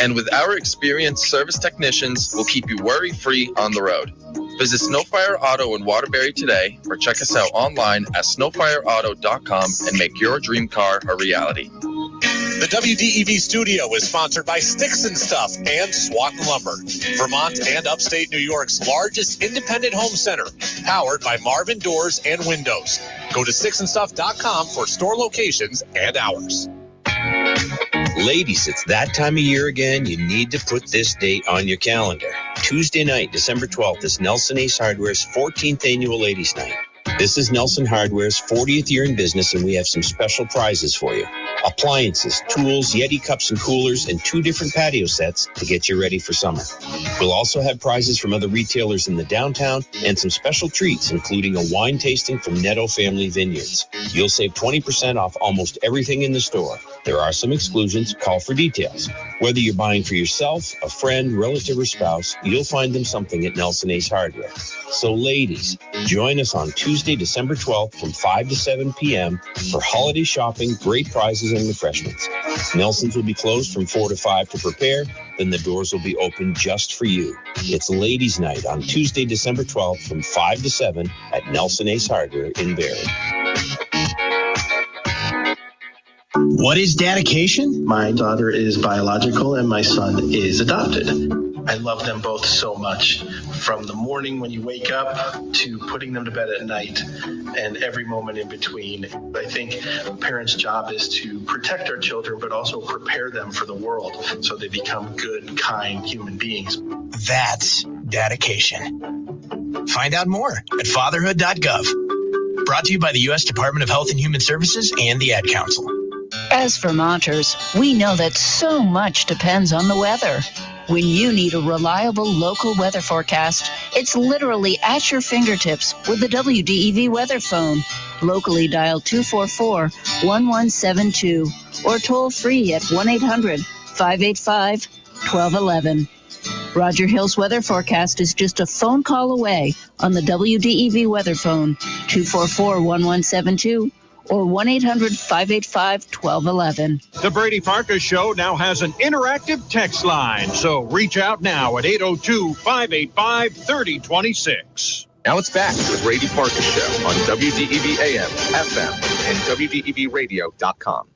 And with our experienced service technicians, we'll keep you worry-free on the road. Visit Snowfire Auto in Waterbury today or check us out online at snowfireauto.com and make your dream car a reality. The WDEV studio is sponsored by Sticks and Stuff and Swanton Lumber, Vermont and upstate New York's largest independent home center, powered by Marvin Doors and Windows. Go to sticksandstuff.com for store locations and hours. Ladies, it's that time of year again. You need to put this date on your calendar. Tuesday night, December 12th, is Nelson Ace Hardware's 14th annual Ladies' Night. This is Nelson Hardware's 40th year in business, and we have some special prizes for you. Appliances, tools, Yeti cups and coolers, and 2 different patio sets to get you ready for summer. We'll also have prizes from other retailers in the downtown and some special treats, including a wine tasting from Netto Family Vineyards. You'll save 20% off almost everything in the store. There are some exclusions. Call for details. Whether you're buying for yourself, a friend, relative, or spouse, you'll find them something at Nelson Ace Hardware. So ladies, join us on Tuesday, December 12th from 5 to 7 p.m. for holiday shopping, great prizes, and refreshments. Nelson's will be closed from 4 to 5 to prepare. Then the doors will be open just for you. It's Ladies' Night on Tuesday, December 12th from 5 to 7 at Nelson Ace Hardware in Barrie. What is dedication? My daughter is biological and my son is adopted. I love them both so much, from the morning when you wake up to putting them to bed at night and every moment in between. I think a parent's job is to protect our children, but also prepare them for the world so they become good, kind human beings. That's dedication. Find out more at fatherhood.gov. Brought to you by the U.S. Department of Health and Human Services and the Ad Council. As Vermonters, we know that so much depends on the weather. When you need a reliable local weather forecast, it's literally at your fingertips with the WDEV weather phone. Locally dial 244-1172 or toll free at 1-800-585-1211. Roger Hill's weather forecast is just a phone call away on the WDEV weather phone, 244-1172 or 1-800-585-1211. The Brady Farkas Show now has an interactive text line, so reach out now at 802-585-3026. Now it's back to the Brady Farkas Show on WDEV AM, FM, and WDEVradio.com.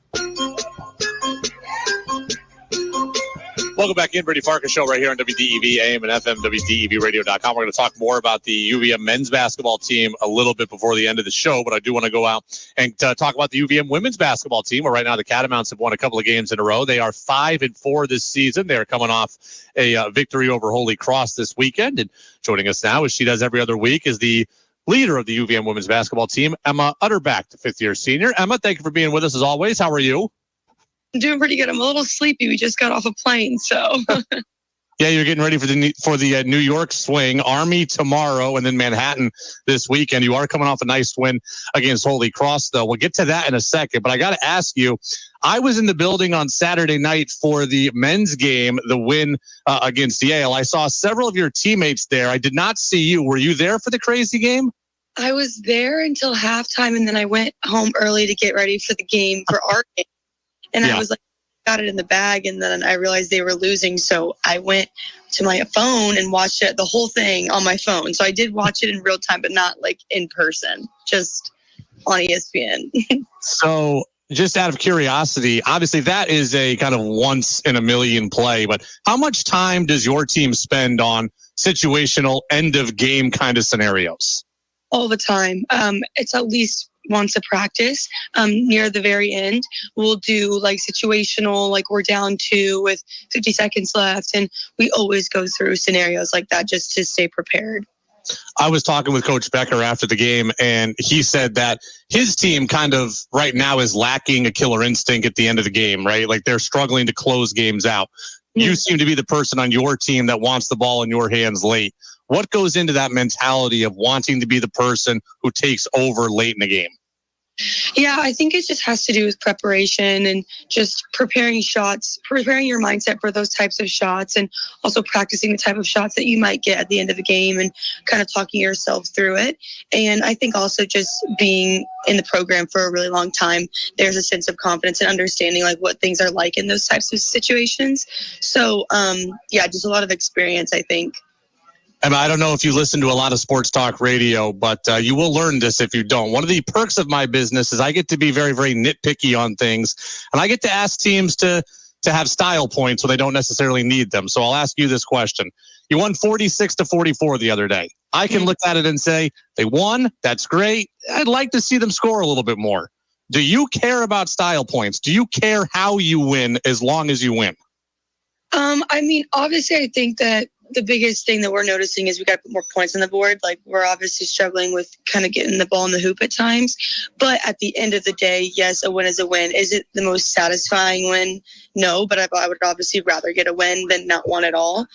Welcome back in, Brady Farkas Show right here on WDEV AM and FM, WDEVradio.com. We're going to talk more about the UVM men's basketball team a little bit before the end of the show, but I do want to go out and talk about the UVM women's basketball team, where right now the Catamounts have won a couple of games in a row. They are 5-4 this season. They are coming off a victory over Holy Cross this weekend. And joining us now, as she does every other week, is the leader of the UVM women's basketball team, Emma Utterback, the fifth-year senior. Emma, thank you for being with us as always. How are you? I'm doing pretty good. I'm a little sleepy. We just got off a plane, so. Yeah, you're getting ready for the New York swing. Army tomorrow, and then Manhattan this weekend. You are coming off a nice win against Holy Cross, though. We'll get to that in a second. But I got to ask you, I was in the building on Saturday night for the men's game, the win against Yale. I saw several of your teammates there. I did not see you. Were you there for the crazy game? I was there until halftime, and then I went home early to get ready for the game, for our game. And I was like, got it in the bag, and then I realized they were losing. So I went to my phone and watched it, the whole thing on my phone. So I did watch it in real time, but not like in person, just on ESPN. So just out of curiosity, obviously that is a kind of once in a million play, but how much time does your team spend on situational end of game kind of scenarios? All the time. It's at least once a practice. Near the very end, we'll do like situational, like we're down 2 with 50 seconds left. And we always go through scenarios like that just to stay prepared. I was talking with Coach Becker after the game, and he said that his team kind of right now is lacking a killer instinct at the end of the game, right? Like they're struggling to close games out. You seem to be the person on your team that wants the ball in your hands late. What goes into that mentality of wanting to be the person who takes over late in the game? Yeah, I think it just has to do with preparation and just preparing shots, preparing your mindset for those types of shots, and also practicing the type of shots that you might get at the end of the game and kind of talking yourself through it. And I think also just being in the program for a really long time, there's a sense of confidence and understanding like what things are like in those types of situations. So, yeah, just a lot of experience, I think. And I don't know if you listen to a lot of sports talk radio, but you will learn this if you don't. One of the perks of my business is I get to be very, very nitpicky on things. And I get to ask teams to have style points when they don't necessarily need them. So I'll ask you this question. You won 46-44 the other day. I can look at it and say, they won. That's great. I'd like to see them score a little bit more. Do you care about style points? Do you care how you win as long as you win? I mean, obviously, I think that the biggest thing that we're noticing is we got to put more points on the board. Like we're obviously struggling with kind of getting the ball in the hoop at times. But at the end of the day, yes, a win is a win. Is it the most satisfying win? No, but I would obviously rather get a win than not one at all.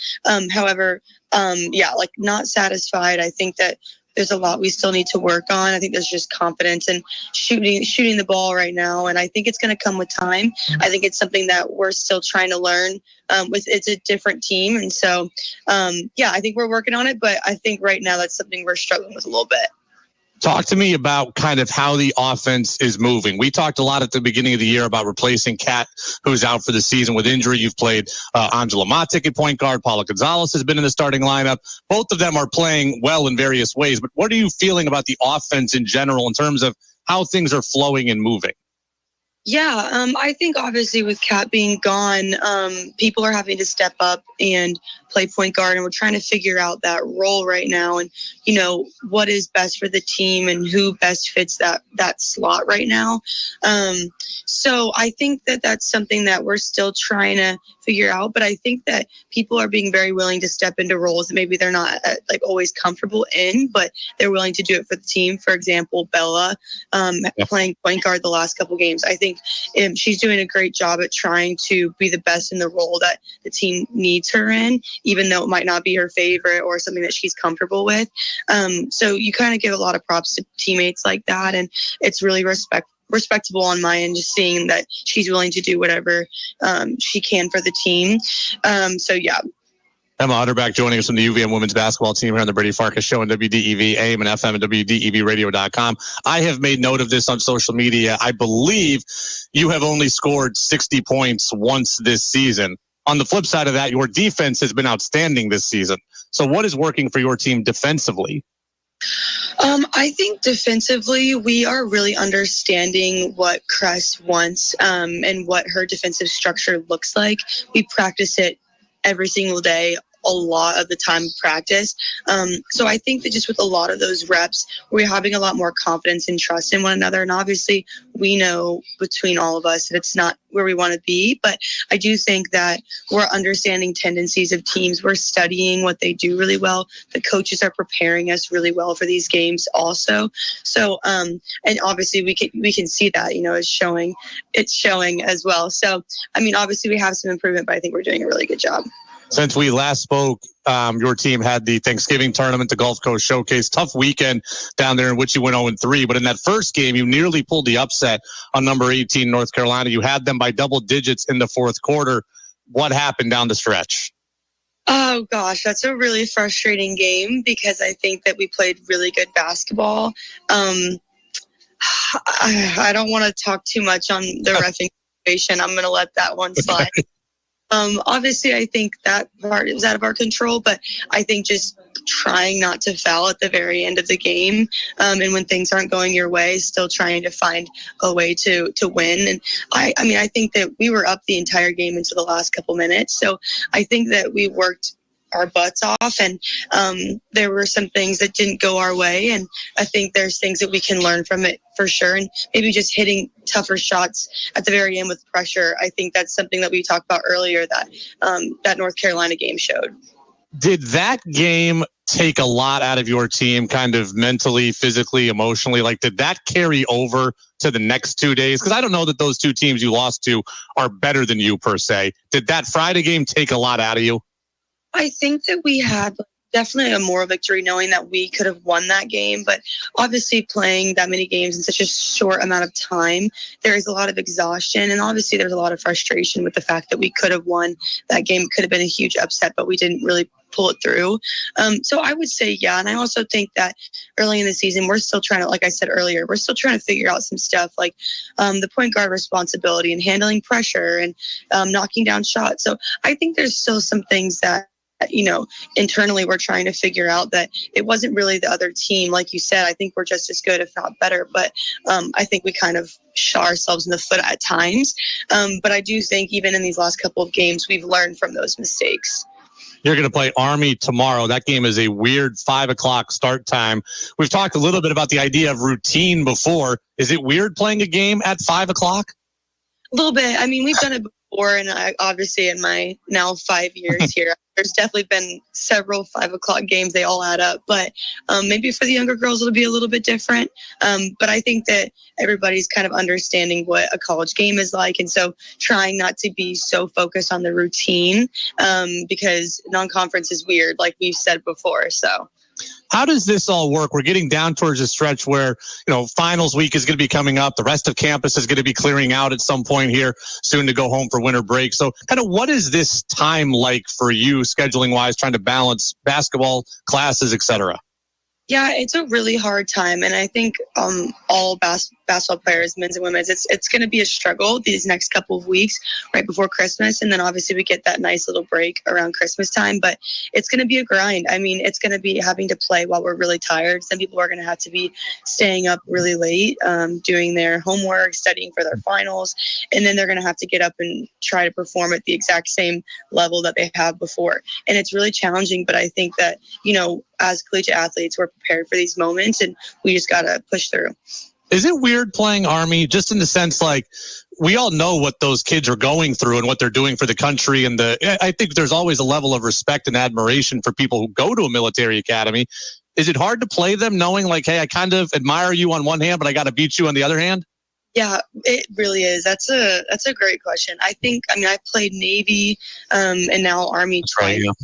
However, yeah, like not satisfied. I think that there's a lot we still need to work on. I think there's just confidence and shooting the ball right now. And I think it's going to come with time. I think it's something that we're still trying to learn. It's a different team. And so, yeah, I think we're working on it. But I think right now that's something we're struggling with a little bit. Talk to me about kind of how the offense is moving. We talked a lot at the beginning of the year about replacing Kat, who's out for the season with injury. You've played Angela Matic at point guard. Paula Gonzalez has been in the starting lineup. Both of them are playing well in various ways. But what are you feeling about the offense in general in terms of how things are flowing and moving? Yeah, I think obviously with Kat being gone, people are having to step up and play point guard, and we're trying to figure out that role right now and, you know, what is best for the team and who best fits that slot right now. So I think that that's something that we're still trying to figure out, but I think that people are being very willing to step into roles that maybe they're not like always comfortable in, but they're willing to do it for the team. For example, Bella playing point guard the last couple games. I think she's doing a great job at trying to be the best in the role that the team needs her in, even though it might not be her favorite or something that she's comfortable with. So you kind of give a lot of props to teammates like that. And it's really respectable on my end, just seeing that she's willing to do whatever she can for the team. So, yeah. Emma Utterback joining us from the UVM women's basketball team here on the Brady Farkas Show on WDEV AM and FM and WDEVradio.com. I have made note of this on social media. I believe you have only scored 60 points once this season. On the flip side of that, your defense has been outstanding this season. So what is working for your team defensively? I think defensively, we are really understanding what Cress wants and what her defensive structure looks like. We practice it every single day, a lot of the time practice. So I think that just with a lot of those reps, we're having a lot more confidence and trust in one another. And obviously, we know between all of us that it's not where we want to be. But I do think that we're understanding tendencies of teams. We're studying what they do really well. The coaches are preparing us really well for these games also. So, and obviously we can see that, it's showing as well. So, I mean, obviously we have some improvement, but I think we're doing a really good job. Since we last spoke, your team had the Thanksgiving tournament, the Gulf Coast Showcase. Tough weekend down there in which you went 0-3. But in that first game, you nearly pulled the upset on number 18, North Carolina. You had them by double digits in the fourth quarter. What happened down the stretch? Oh, gosh, that's a really frustrating game because I think that we played really good basketball. I don't want to talk too much on the reffing situation. I'm going to let that one slide. Obviously, I think that part is out of our control, but I think just trying not to foul at the very end of the game, and when things aren't going your way, still trying to find a way to win. And I think that we were up the entire game into the last couple minutes, so I think that we worked our butts off, and there were some things that didn't go our way, and I think there's things that we can learn from it for sure, and maybe just hitting tougher shots at the very end with pressure. I think that's something that we talked about earlier that that North Carolina game showed. Did that game take a lot out of your team, kind of mentally, physically, emotionally? Like, did that carry over to the next 2 days? Because I don't know that those two teams you lost to are better than you per se. Did that Friday game take a lot out of you? I think that we had definitely a moral victory knowing that we could have won that game. But obviously playing that many games in such a short amount of time, there is a lot of exhaustion. And obviously there's a lot of frustration with the fact that we could have won that game. It could have been a huge upset, but we didn't really pull it through. So I would say, yeah. And I also think that early in the season, we're still trying to, like I said earlier, we're still trying to figure out some stuff like the point guard responsibility and handling pressure and knocking down shots. So I think there's still some things that, internally we're trying to figure out, that it wasn't really the other team. Like you said, I think we're just as good, if not better. But I think we kind of shot ourselves in the foot at times. But I do think even in these last couple of games, we've learned from those mistakes. You're going to play Army tomorrow. That game is a weird 5:00 start time. We've talked a little bit about the idea of routine before. Is it weird playing a game at 5:00? A little bit. I mean, we've done it before, and obviously in my now 5 years here, there's definitely been several 5:00 games. They all add up, but maybe for the younger girls, it'll be a little bit different. But I think that everybody's kind of understanding what a college game is like, and so trying not to be so focused on the routine because non-conference is weird, like we've said before. So. How does this all work? We're getting down towards a stretch where, finals week is going to be coming up. The rest of campus is going to be clearing out at some point here soon to go home for winter break. So kind of what is this time like for you scheduling wise, trying to balance basketball, classes, et cetera? Yeah, it's a really hard time. And I think all basketball players, men's and women's, it's going to be a struggle these next couple of weeks right before Christmas. And then obviously we get that nice little break around Christmas time. But it's going to be a grind. I mean, it's going to be having to play while we're really tired. Some people are going to have to be staying up really late, doing their homework, studying for their finals. And then they're going to have to get up and try to perform at the exact same level that they have before. And it's really challenging. But I think that, as collegiate athletes, we're prepared for these moments and we just got to push through. Is it weird playing Army just in the sense like we all know what those kids are going through and what they're doing for the country? And I think there's always a level of respect and admiration for people who go to a military academy. Is it hard to play them knowing like, hey, I kind of admire you on one hand, but I got to beat you on the other hand? Yeah, it really is. That's a great question. I played Navy and now Army twice. Right,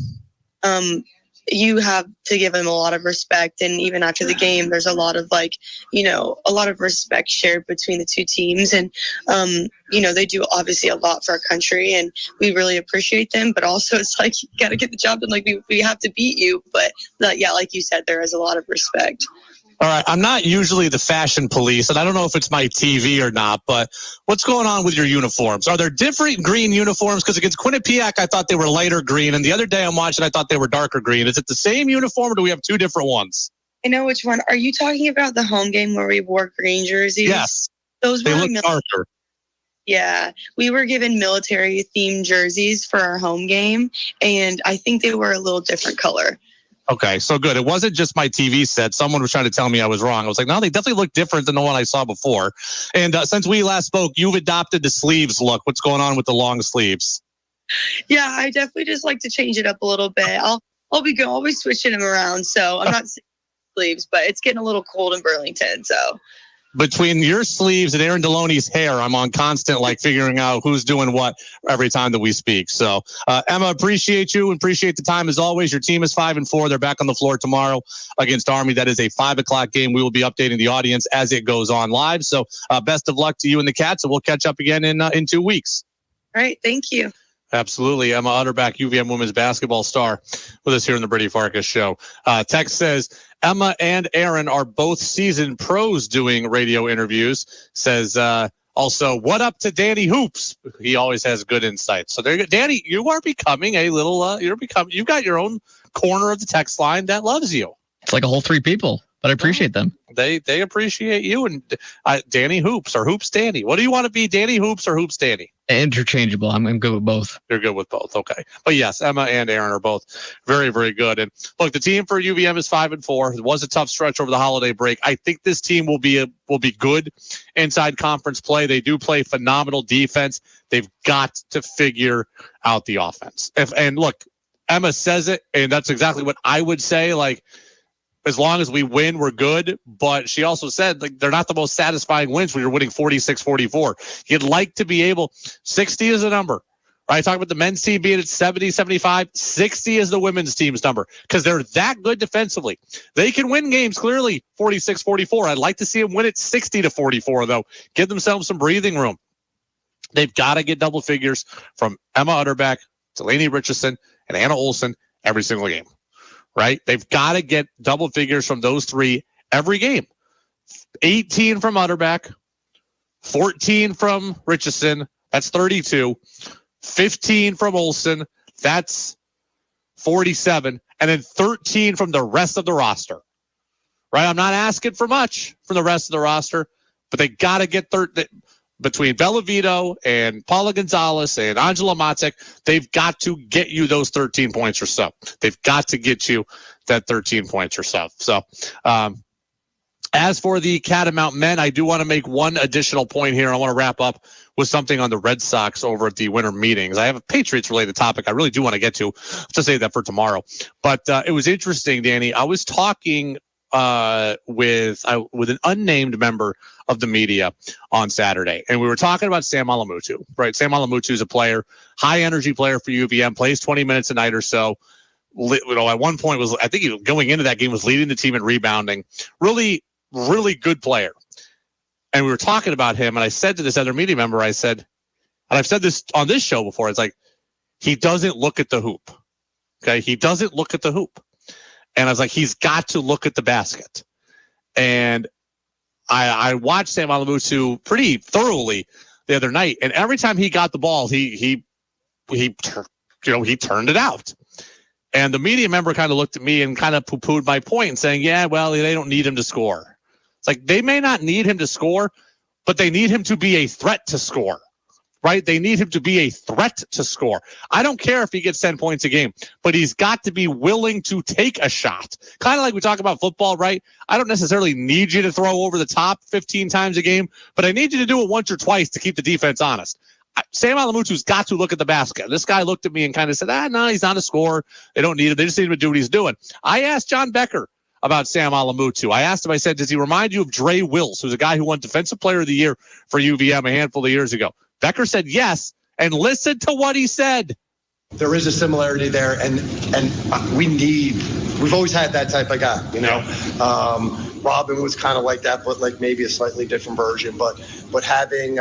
yeah. you have to give them a lot of respect. And even after the game, there's a lot of a lot of respect shared between the two teams. And, they do obviously a lot for our country and we really appreciate them. But also it's like, you got to get the job done. Like we have to beat you. But yeah, like you said, there is a lot of respect. All right, I'm not usually the fashion police, and I don't know if it's my TV or not, but what's going on with your uniforms? Are there different green uniforms? Because against Quinnipiac, I thought they were lighter green, and the other day I'm watching, I thought they were darker green. Is it the same uniform, or do we have two different ones? I know which one. Are you talking about the home game where we wore green jerseys? Yes. Those they were look darker. Yeah, we were given military-themed jerseys for our home game, and I think they were a little different color. Okay, so good. It wasn't just my TV set. Someone was trying to tell me I was wrong. I was like, no, they definitely look different than the one I saw before. And since we last spoke, you've adopted the sleeves look. What's going on with the long sleeves? Yeah, I definitely just like to change it up a little bit. I'll be switching them around. So I'm not sleeves, but it's getting a little cold in Burlington. So between your sleeves and Aaron Deloney's hair, I'm on constant figuring out who's doing what every time that we speak. So Emma, appreciate you and appreciate the time as always. Your team is 5-4. They're back on the floor tomorrow against Army. That is a 5:00 game. We will be updating the audience as it goes on live. So best of luck to you and the Cats, and we'll catch up again in 2 weeks. All right, thank you. Absolutely. Emma Utterback, UVM women's basketball star, with us here in the Brady Farkas show. Text says, Emma and Aaron are both seasoned pros doing radio interviews. Says, also, what up to Danny Hoops? He always has good insights. So there you go. Danny, you are becoming a little, you've got your own corner of the text line that loves you. It's like a whole 3 people, but I appreciate them. They appreciate you and Danny Hoops or Hoops Danny. What do you want to be, Danny Hoops or Hoops Danny? Interchangeable. I'm good with both. You're good with both. Okay. But yes, Emma and Aaron are both very, very good. And look, the team for UVM is 5-4. It was a tough stretch over the holiday break. I think this team will be good inside conference play. They do play phenomenal defense. They've got to figure out the offense. And look, Emma says it, and that's exactly what I would say. As long as we win, we're good. But she also said they're not the most satisfying wins when you're winning 46-44. You'd like to be able, 60 is a number, right? Talking about the men's team being at 70, 75, 60 is the women's team's number because they're that good defensively. They can win games clearly 46-44. I'd like to see them win it 60-44 though. Give themselves some breathing room. They've got to get double figures from Emma Utterback, Delaney Richardson, and Anna Olsen every single game. Right? They've got to get double figures from those three every game. 18 from Utterback, 14 from Richardson, that's 32. 15 from Olsen, that's 47. And then 13 from the rest of the roster. Right? I'm not asking for much from the rest of the roster, but they got to get between Bellavito and Paula Gonzalez and Angela Matek, they've got to get you those 13 points or so. They've got to get you that 13 points or so. So, as for the Catamount men, I do want to make one additional point here. I want to wrap up with something on the Red Sox over at the winter meetings. I have a Patriots-related topic I really do want to get to. I'll save that for tomorrow. But it was interesting, Danny. I was talking with an unnamed member of the media on Saturday, and we were talking about Sam Alamutu, right? Sam Alamutu is a player, high energy player for UVM, plays 20 minutes a night or so. At one point I think he going into that game was leading the team in rebounding. Really, really good player. And we were talking about him, and I said to this other media member, I said, and I've said this on this show before, it's like, he doesn't look at the hoop. Okay, he doesn't look at the hoop. And I was like, he's got to look at the basket. And I watched Sam Alamutu pretty thoroughly the other night. And every time he got the ball, he turned it out. And the media member kind of looked at me and kind of poo-pooed my point and saying, yeah, well, they don't need him to score. It's like, they may not need him to score, but they need him to be a threat to score. Right? They need him to be a threat to score. I don't care if he gets 10 points a game, but he's got to be willing to take a shot. Kind of like we talk about football, right? I don't necessarily need you to throw over the top 15 times a game, but I need you to do it once or twice to keep the defense honest. Sam Alamutu's got to look at the basket. This guy looked at me and kind of said, no, he's not a scorer. They don't need him. They just need him to do what he's doing. I asked John Becker about Sam Alamutu. I asked him, I said, does he remind you of Dre Wills, who's a guy who won Defensive Player of the Year for UVM a handful of years ago? Becker said yes, and listen to what he said. There is a similarity there, and we've always had that type of guy, you know. Robin was kind of like that, but like maybe a slightly different version. But having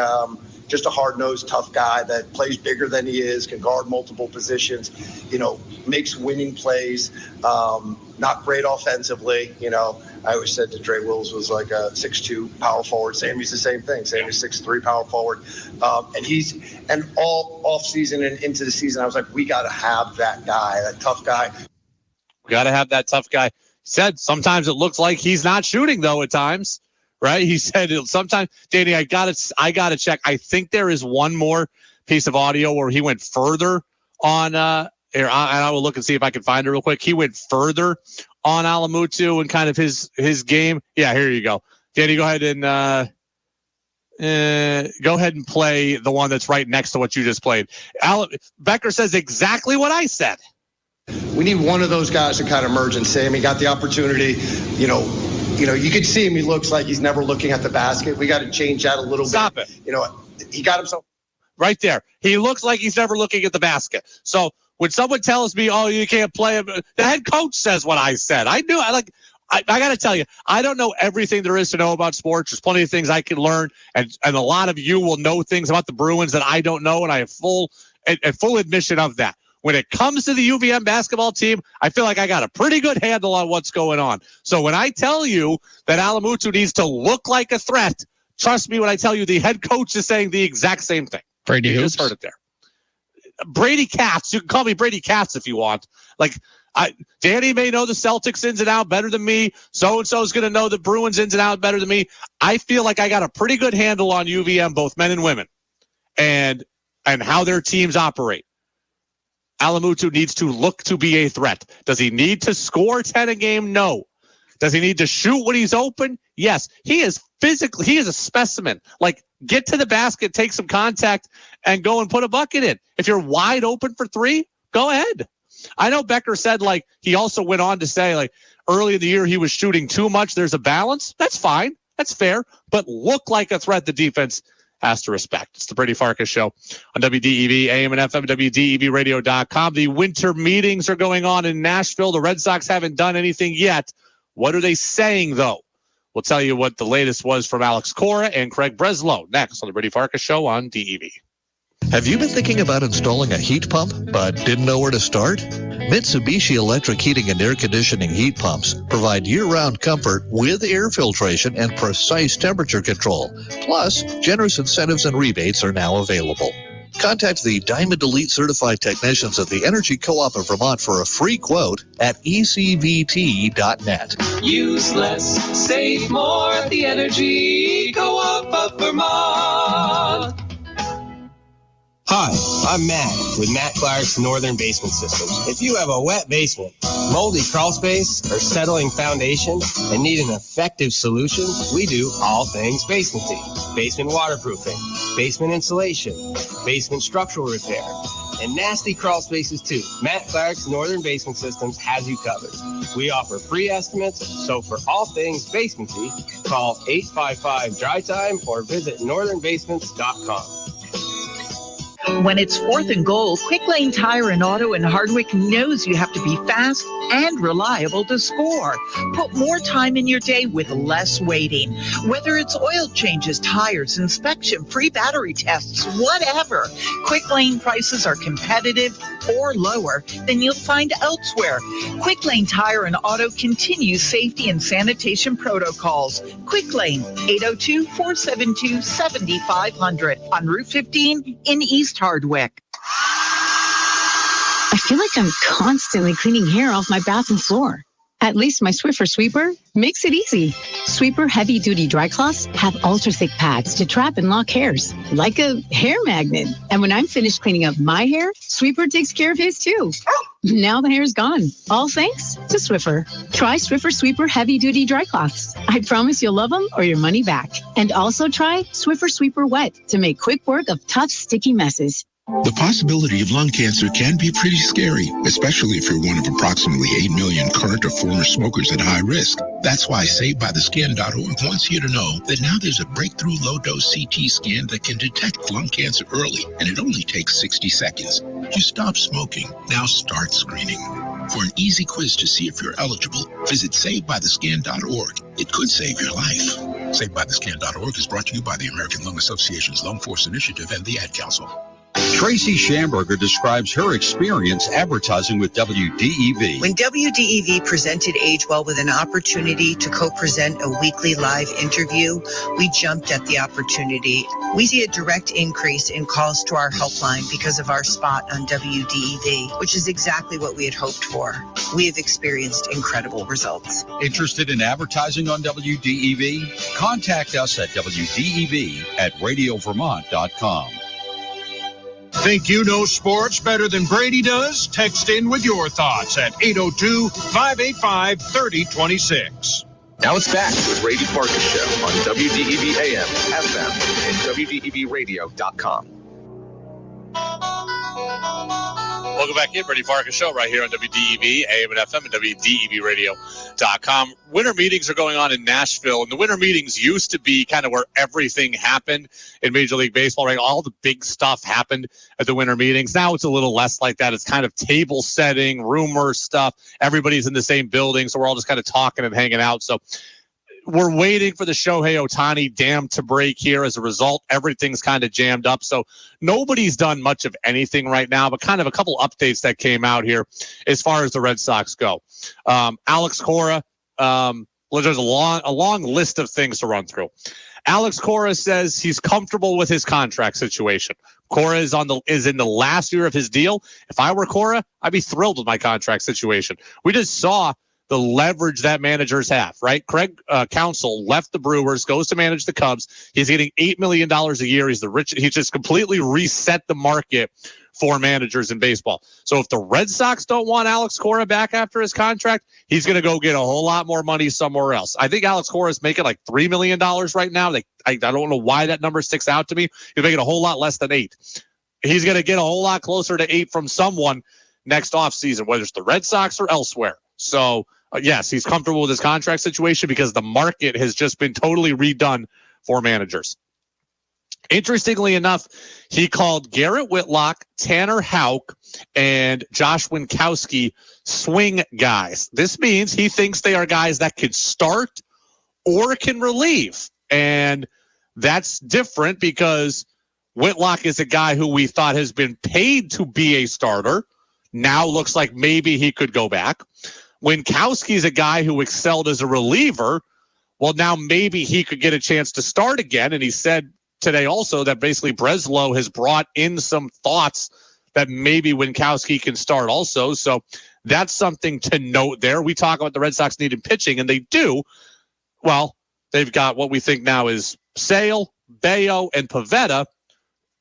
just a hard-nosed, tough guy that plays bigger than he is, can guard multiple positions, you know, makes winning plays, not great offensively, you know. I always said that Dre Wills was like a 6'2" power forward. Sammy's the same thing. Sammy's 6'3" power forward. And all offseason and into the season, I was like, we got to have that guy, that tough guy. We got to have that tough guy. He said sometimes it looks like he's not shooting, though, at times. Right? He said sometimes, Danny, I got to check. I think there is one more piece of audio where he went further on here. I will look and see if I can find it real quick. He went further on Alamutu and kind of his game. Yeah, here you go. Danny, go ahead and play the one that's right next to what you just played. Becker says exactly what I said. We need one of those guys to kind of merge, and Sammy got the opportunity. You know, you can see him. He looks like he's never looking at the basket. We got to change that a little bit. Stop it. You know, he got himself right there. He looks like he's never looking at the basket. So when someone tells me, "Oh, you can't play him," the head coach says what I said. I got to tell you, I don't know everything there is to know about sports. There's plenty of things I can learn, and a lot of you will know things about the Bruins that I don't know, and I have full admission of that. When it comes to the UVM basketball team, I feel like I got a pretty good handle on what's going on. So when I tell you that Alamutu needs to look like a threat, trust me when I tell you the head coach is saying the exact same thing. Brady You just heard it there. Brady Katz. You can call me Brady Katz if you want. Danny may know the Celtics ins and out better than me. So-and-so is going to know the Bruins ins and out better than me. I feel like I got a pretty good handle on UVM, both men and women, and how their teams operate. Alamutu needs to look to be a threat. Does he need to score 10 a game? No. Does he need to shoot when he's open? Yes. He is a specimen. Like, get to the basket, take some contact, and go and put a bucket in. If you're wide open for three, go ahead. I know Becker said, he also went on to say, early in the year he was shooting too much. There's a balance. That's fine. That's fair. But look like a threat the defense has to respect. It's the Brady Farkas Show on WDEV, AM and FM, WDEVradio.com. The winter meetings are going on in Nashville. The Red Sox haven't done anything yet. What are they saying, though? We'll tell you what the latest was from Alex Cora and Craig Breslow next on the Brady Farkas Show on DEV. Have you been thinking about installing a heat pump but didn't know where to start? Mitsubishi Electric Heating and Air Conditioning heat pumps provide year-round comfort with air filtration and precise temperature control. Plus, generous incentives and rebates are now available. Contact the Diamond Elite certified technicians at the Energy Co-op of Vermont for a free quote at ecvt.net. Use less, save more at the Energy Co-op of Vermont. Hi, I'm Matt with Matt Clark's Northern Basement Systems. If you have a wet basement, moldy crawl space, or settling foundation and need an effective solution, we do all things basementy. Basement waterproofing, basement insulation, basement structural repair, and nasty crawl spaces too. Matt Clark's Northern Basement Systems has you covered. We offer free estimates, so for all things basementy, call 855-DRY-TIME or visit northernbasements.com. When it's 4th and goal, Quick Lane Tire and Auto in Hardwick knows you have to be fast and reliable to score. Put more time in your day with less waiting. Whether it's oil changes, tires, inspection, free battery tests, whatever, Quick Lane prices are competitive or lower than you'll find elsewhere. Quick Lane Tire and Auto continues safety and sanitation protocols. Quick Lane, 802-472-7500 on Route 15 in East Hardwick. I feel like I'm constantly cleaning hair off my bathroom floor. At least my Swiffer Sweeper makes it easy. Sweeper heavy-duty dry cloths have ultra-thick pads to trap and lock hairs, like a hair magnet. And when I'm finished cleaning up my hair, Sweeper takes care of his too. Now the hair's gone, all thanks to Swiffer. Try Swiffer Sweeper heavy-duty dry cloths. I promise you'll love them or your money back. And also try Swiffer Sweeper Wet to make quick work of tough, sticky messes. The possibility of lung cancer can be pretty scary, especially if you're one of approximately 8 million current or former smokers at high risk. That's why SaveByTheSkin.org wants you to know that now there's a breakthrough low-dose CT scan that can detect lung cancer early, and it only takes 60 seconds. You stop smoking, now start screening. For an easy quiz to see if you're eligible, visit SaveByTheSkin.org. It could save your life. SaveByTheSkin.org is brought to you by the American Lung Association's Lung Force Initiative and the Ad Council. Tracy Schamberger describes her experience advertising with WDEV. When WDEV presented Age Well with an opportunity to co-present a weekly live interview, we jumped at the opportunity. We see a direct increase in calls to our helpline because of our spot on WDEV, which is exactly what we had hoped for. We have experienced incredible results. Interested in advertising on WDEV? Contact us at WDEV@radiovermont.com. Think you know sports better than Brady does? Text in with your thoughts at 802-585-3026. Now it's back to the Brady Farkas Show on WDEV AM, FM, and WDEVradio.com. Welcome back in, Brady Farkas Show, right here on WDEV, AM and FM, and WDEVradio.com. Winter meetings are going on in Nashville, and the winter meetings used to be kind of where everything happened in Major League Baseball, right? All the big stuff happened at the winter meetings. Now it's a little less like that. It's kind of table setting, rumor stuff. Everybody's in the same building, so we're all just kind of talking and hanging out. So we're waiting for the Shohei Ohtani dam to break here. As a result, everything's kind of jammed up. So nobody's done much of anything right now, but kind of a couple updates that came out here as far as the Red Sox go. Alex Cora, there's a long list of things to run through. Alex Cora says he's comfortable with his contract situation. Cora is in the last year of his deal. If I were Cora, I'd be thrilled with my contract situation. We just saw the leverage that managers have, right? Craig Counsell left the Brewers, goes to manage the Cubs. He's getting $8 million a year. He's just completely reset the market for managers in baseball. So if the Red Sox don't want Alex Cora back after his contract, he's going to go get a whole lot more money somewhere else. I think Alex Cora is making like $3 million right now. I don't know why that number sticks out to me. He's making a whole lot less than $8 million. He's going to get a whole lot closer to $8 million from someone next offseason, whether it's the Red Sox or elsewhere. So, yes, he's comfortable with his contract situation because the market has just been totally redone for managers. Interestingly enough, he called Garrett Whitlock, Tanner Houck, and Josh Winkowski swing guys. This means he thinks they are guys that can start or can relieve. And that's different because Whitlock is a guy who we thought has been paid to be a starter. Now looks like maybe he could go back. Winkowski is a guy who excelled as a reliever. Well, now maybe he could get a chance to start again. And he said today also that basically Breslow has brought in some thoughts that maybe Winkowski can start also. So that's something to note there. We talk about the Red Sox needing pitching, and they do. Well, they've got what we think now is Sale, Bayo, and Pivetta.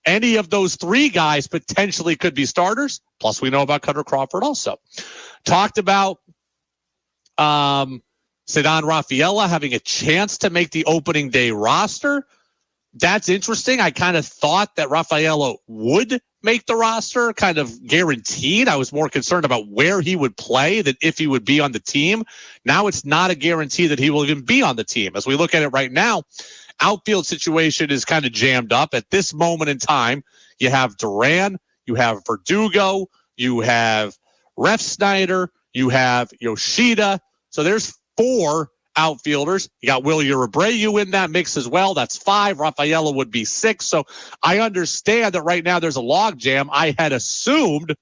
Any of those three guys potentially could be starters. Plus, we know about Cutter Crawford also. Talked about Ceddanne Rafaela having a chance to make the opening day roster. That's interesting. I kind of thought that Rafaela would make the roster, kind of guaranteed. I was more concerned about where he would play than if he would be on the team. Now it's not a guarantee that he will even be on the team. As we look at it right now, outfield situation is kind of jammed up. At this moment in time, you have Duran, you have Verdugo, you have Ref Snyder, you have Yoshida. So there's 4 outfielders. You got Wilyer Abreu in that mix as well. That's 5. Rafaela would be 6. So I understand that right now there's a log jam. I had assumed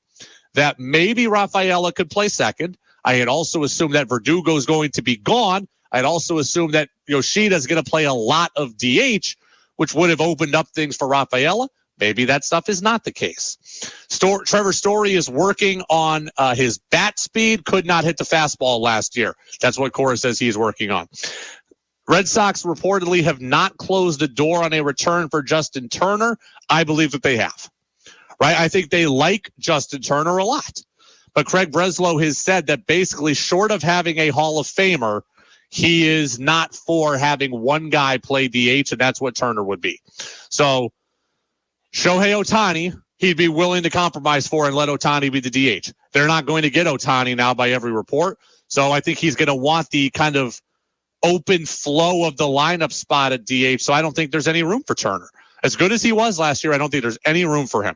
that maybe Rafaela could play second. I had also assumed that Verdugo is going to be gone. I'd also assumed that Yoshida is going to play a lot of DH, which would have opened up things for Rafaela. Maybe that stuff is not the case. Trevor Story is working on his bat speed. Could not hit the fastball last year. That's what Cora says he is working on. Red Sox reportedly have not closed the door on a return for Justin Turner. I believe that they have. Right? I think they like Justin Turner a lot. But Craig Breslow has said that basically short of having a Hall of Famer, he is not for having one guy play DH, and that's what Turner would be. So Shohei Ohtani, he'd be willing to compromise for and let Ohtani be the DH. They're not going to get Ohtani now by every report. So I think he's going to want the kind of open flow of the lineup spot at DH. So I don't think there's any room for Turner. As good as he was last year, I don't think there's any room for him.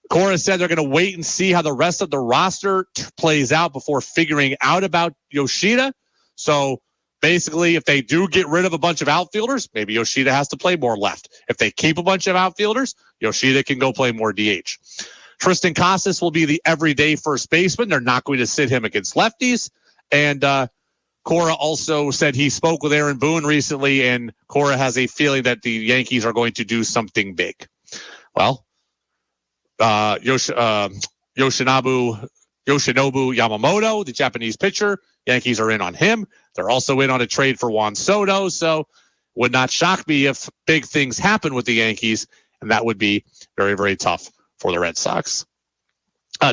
Cora said they're going to wait and see how the rest of the roster plays out before figuring out about Yoshida. So basically, if they do get rid of a bunch of outfielders, maybe Yoshida has to play more left. If they keep a bunch of outfielders, Yoshida can go play more DH. Tristan Casas will be the everyday first baseman. They're not going to sit him against lefties. And Cora also said he spoke with Aaron Boone recently, and Cora has a feeling that the Yankees are going to do something big. Well, Yoshinobu Yamamoto, the Japanese pitcher, Yankees are in on him. They're also in on a trade for Juan Soto, so would not shock me if big things happen with the Yankees, and that would be very, very tough for the Red Sox.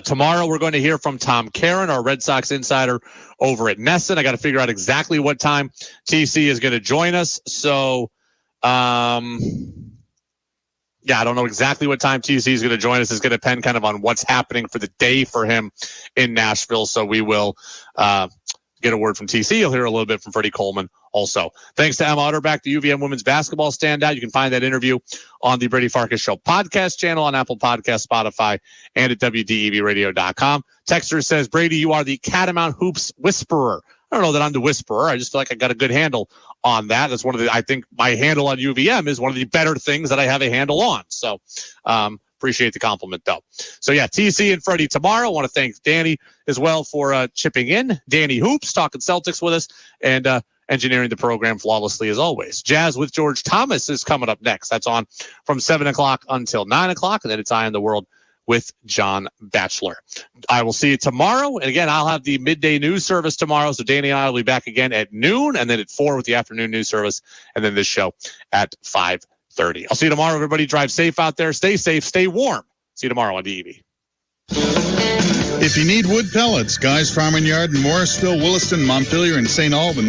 Tomorrow, we're going to hear from Tom Caron, our Red Sox insider over at Nesson. I got to figure out exactly what time TC is going to join us. So, I don't know exactly what time TC is going to join us. It's going to depend kind of on what's happening for the day for him in Nashville. So we will get a word from TC. You'll hear a little bit from Freddie Coleman also. Thanks to Emma Utterback, the UVM women's basketball standout. You can find that interview on the Brady Farkas Show podcast channel on Apple Podcasts, Spotify, and at WDEVradio.com. Texter says, Brady, you are the Catamount Hoops whisperer. I don't know that I'm the whisperer. I just feel like I got a good handle on that. That's one of the, I think my handle on UVM is one of the better things that I have a handle on. So, appreciate the compliment, though. So, yeah, TC and Freddie tomorrow. I want to thank Danny as well for chipping in. Danny Hoops talking Celtics with us and engineering the program flawlessly as always. Jazz with George Thomas is coming up next. That's on from 7 o'clock until 9 o'clock. And then it's Eye on the World with John Batchelor. I will see you tomorrow. And again, I'll have the midday news service tomorrow. So Danny and I will be back again at noon and then at 4 with the afternoon news service. And then this show at 5:30. I'll see you tomorrow. Everybody drive safe out there. Stay safe. Stay warm. See you tomorrow on DEV. If you need wood pellets, Guy's Farm and Yard in Morrisville, Williston, Montpelier, and St. Albans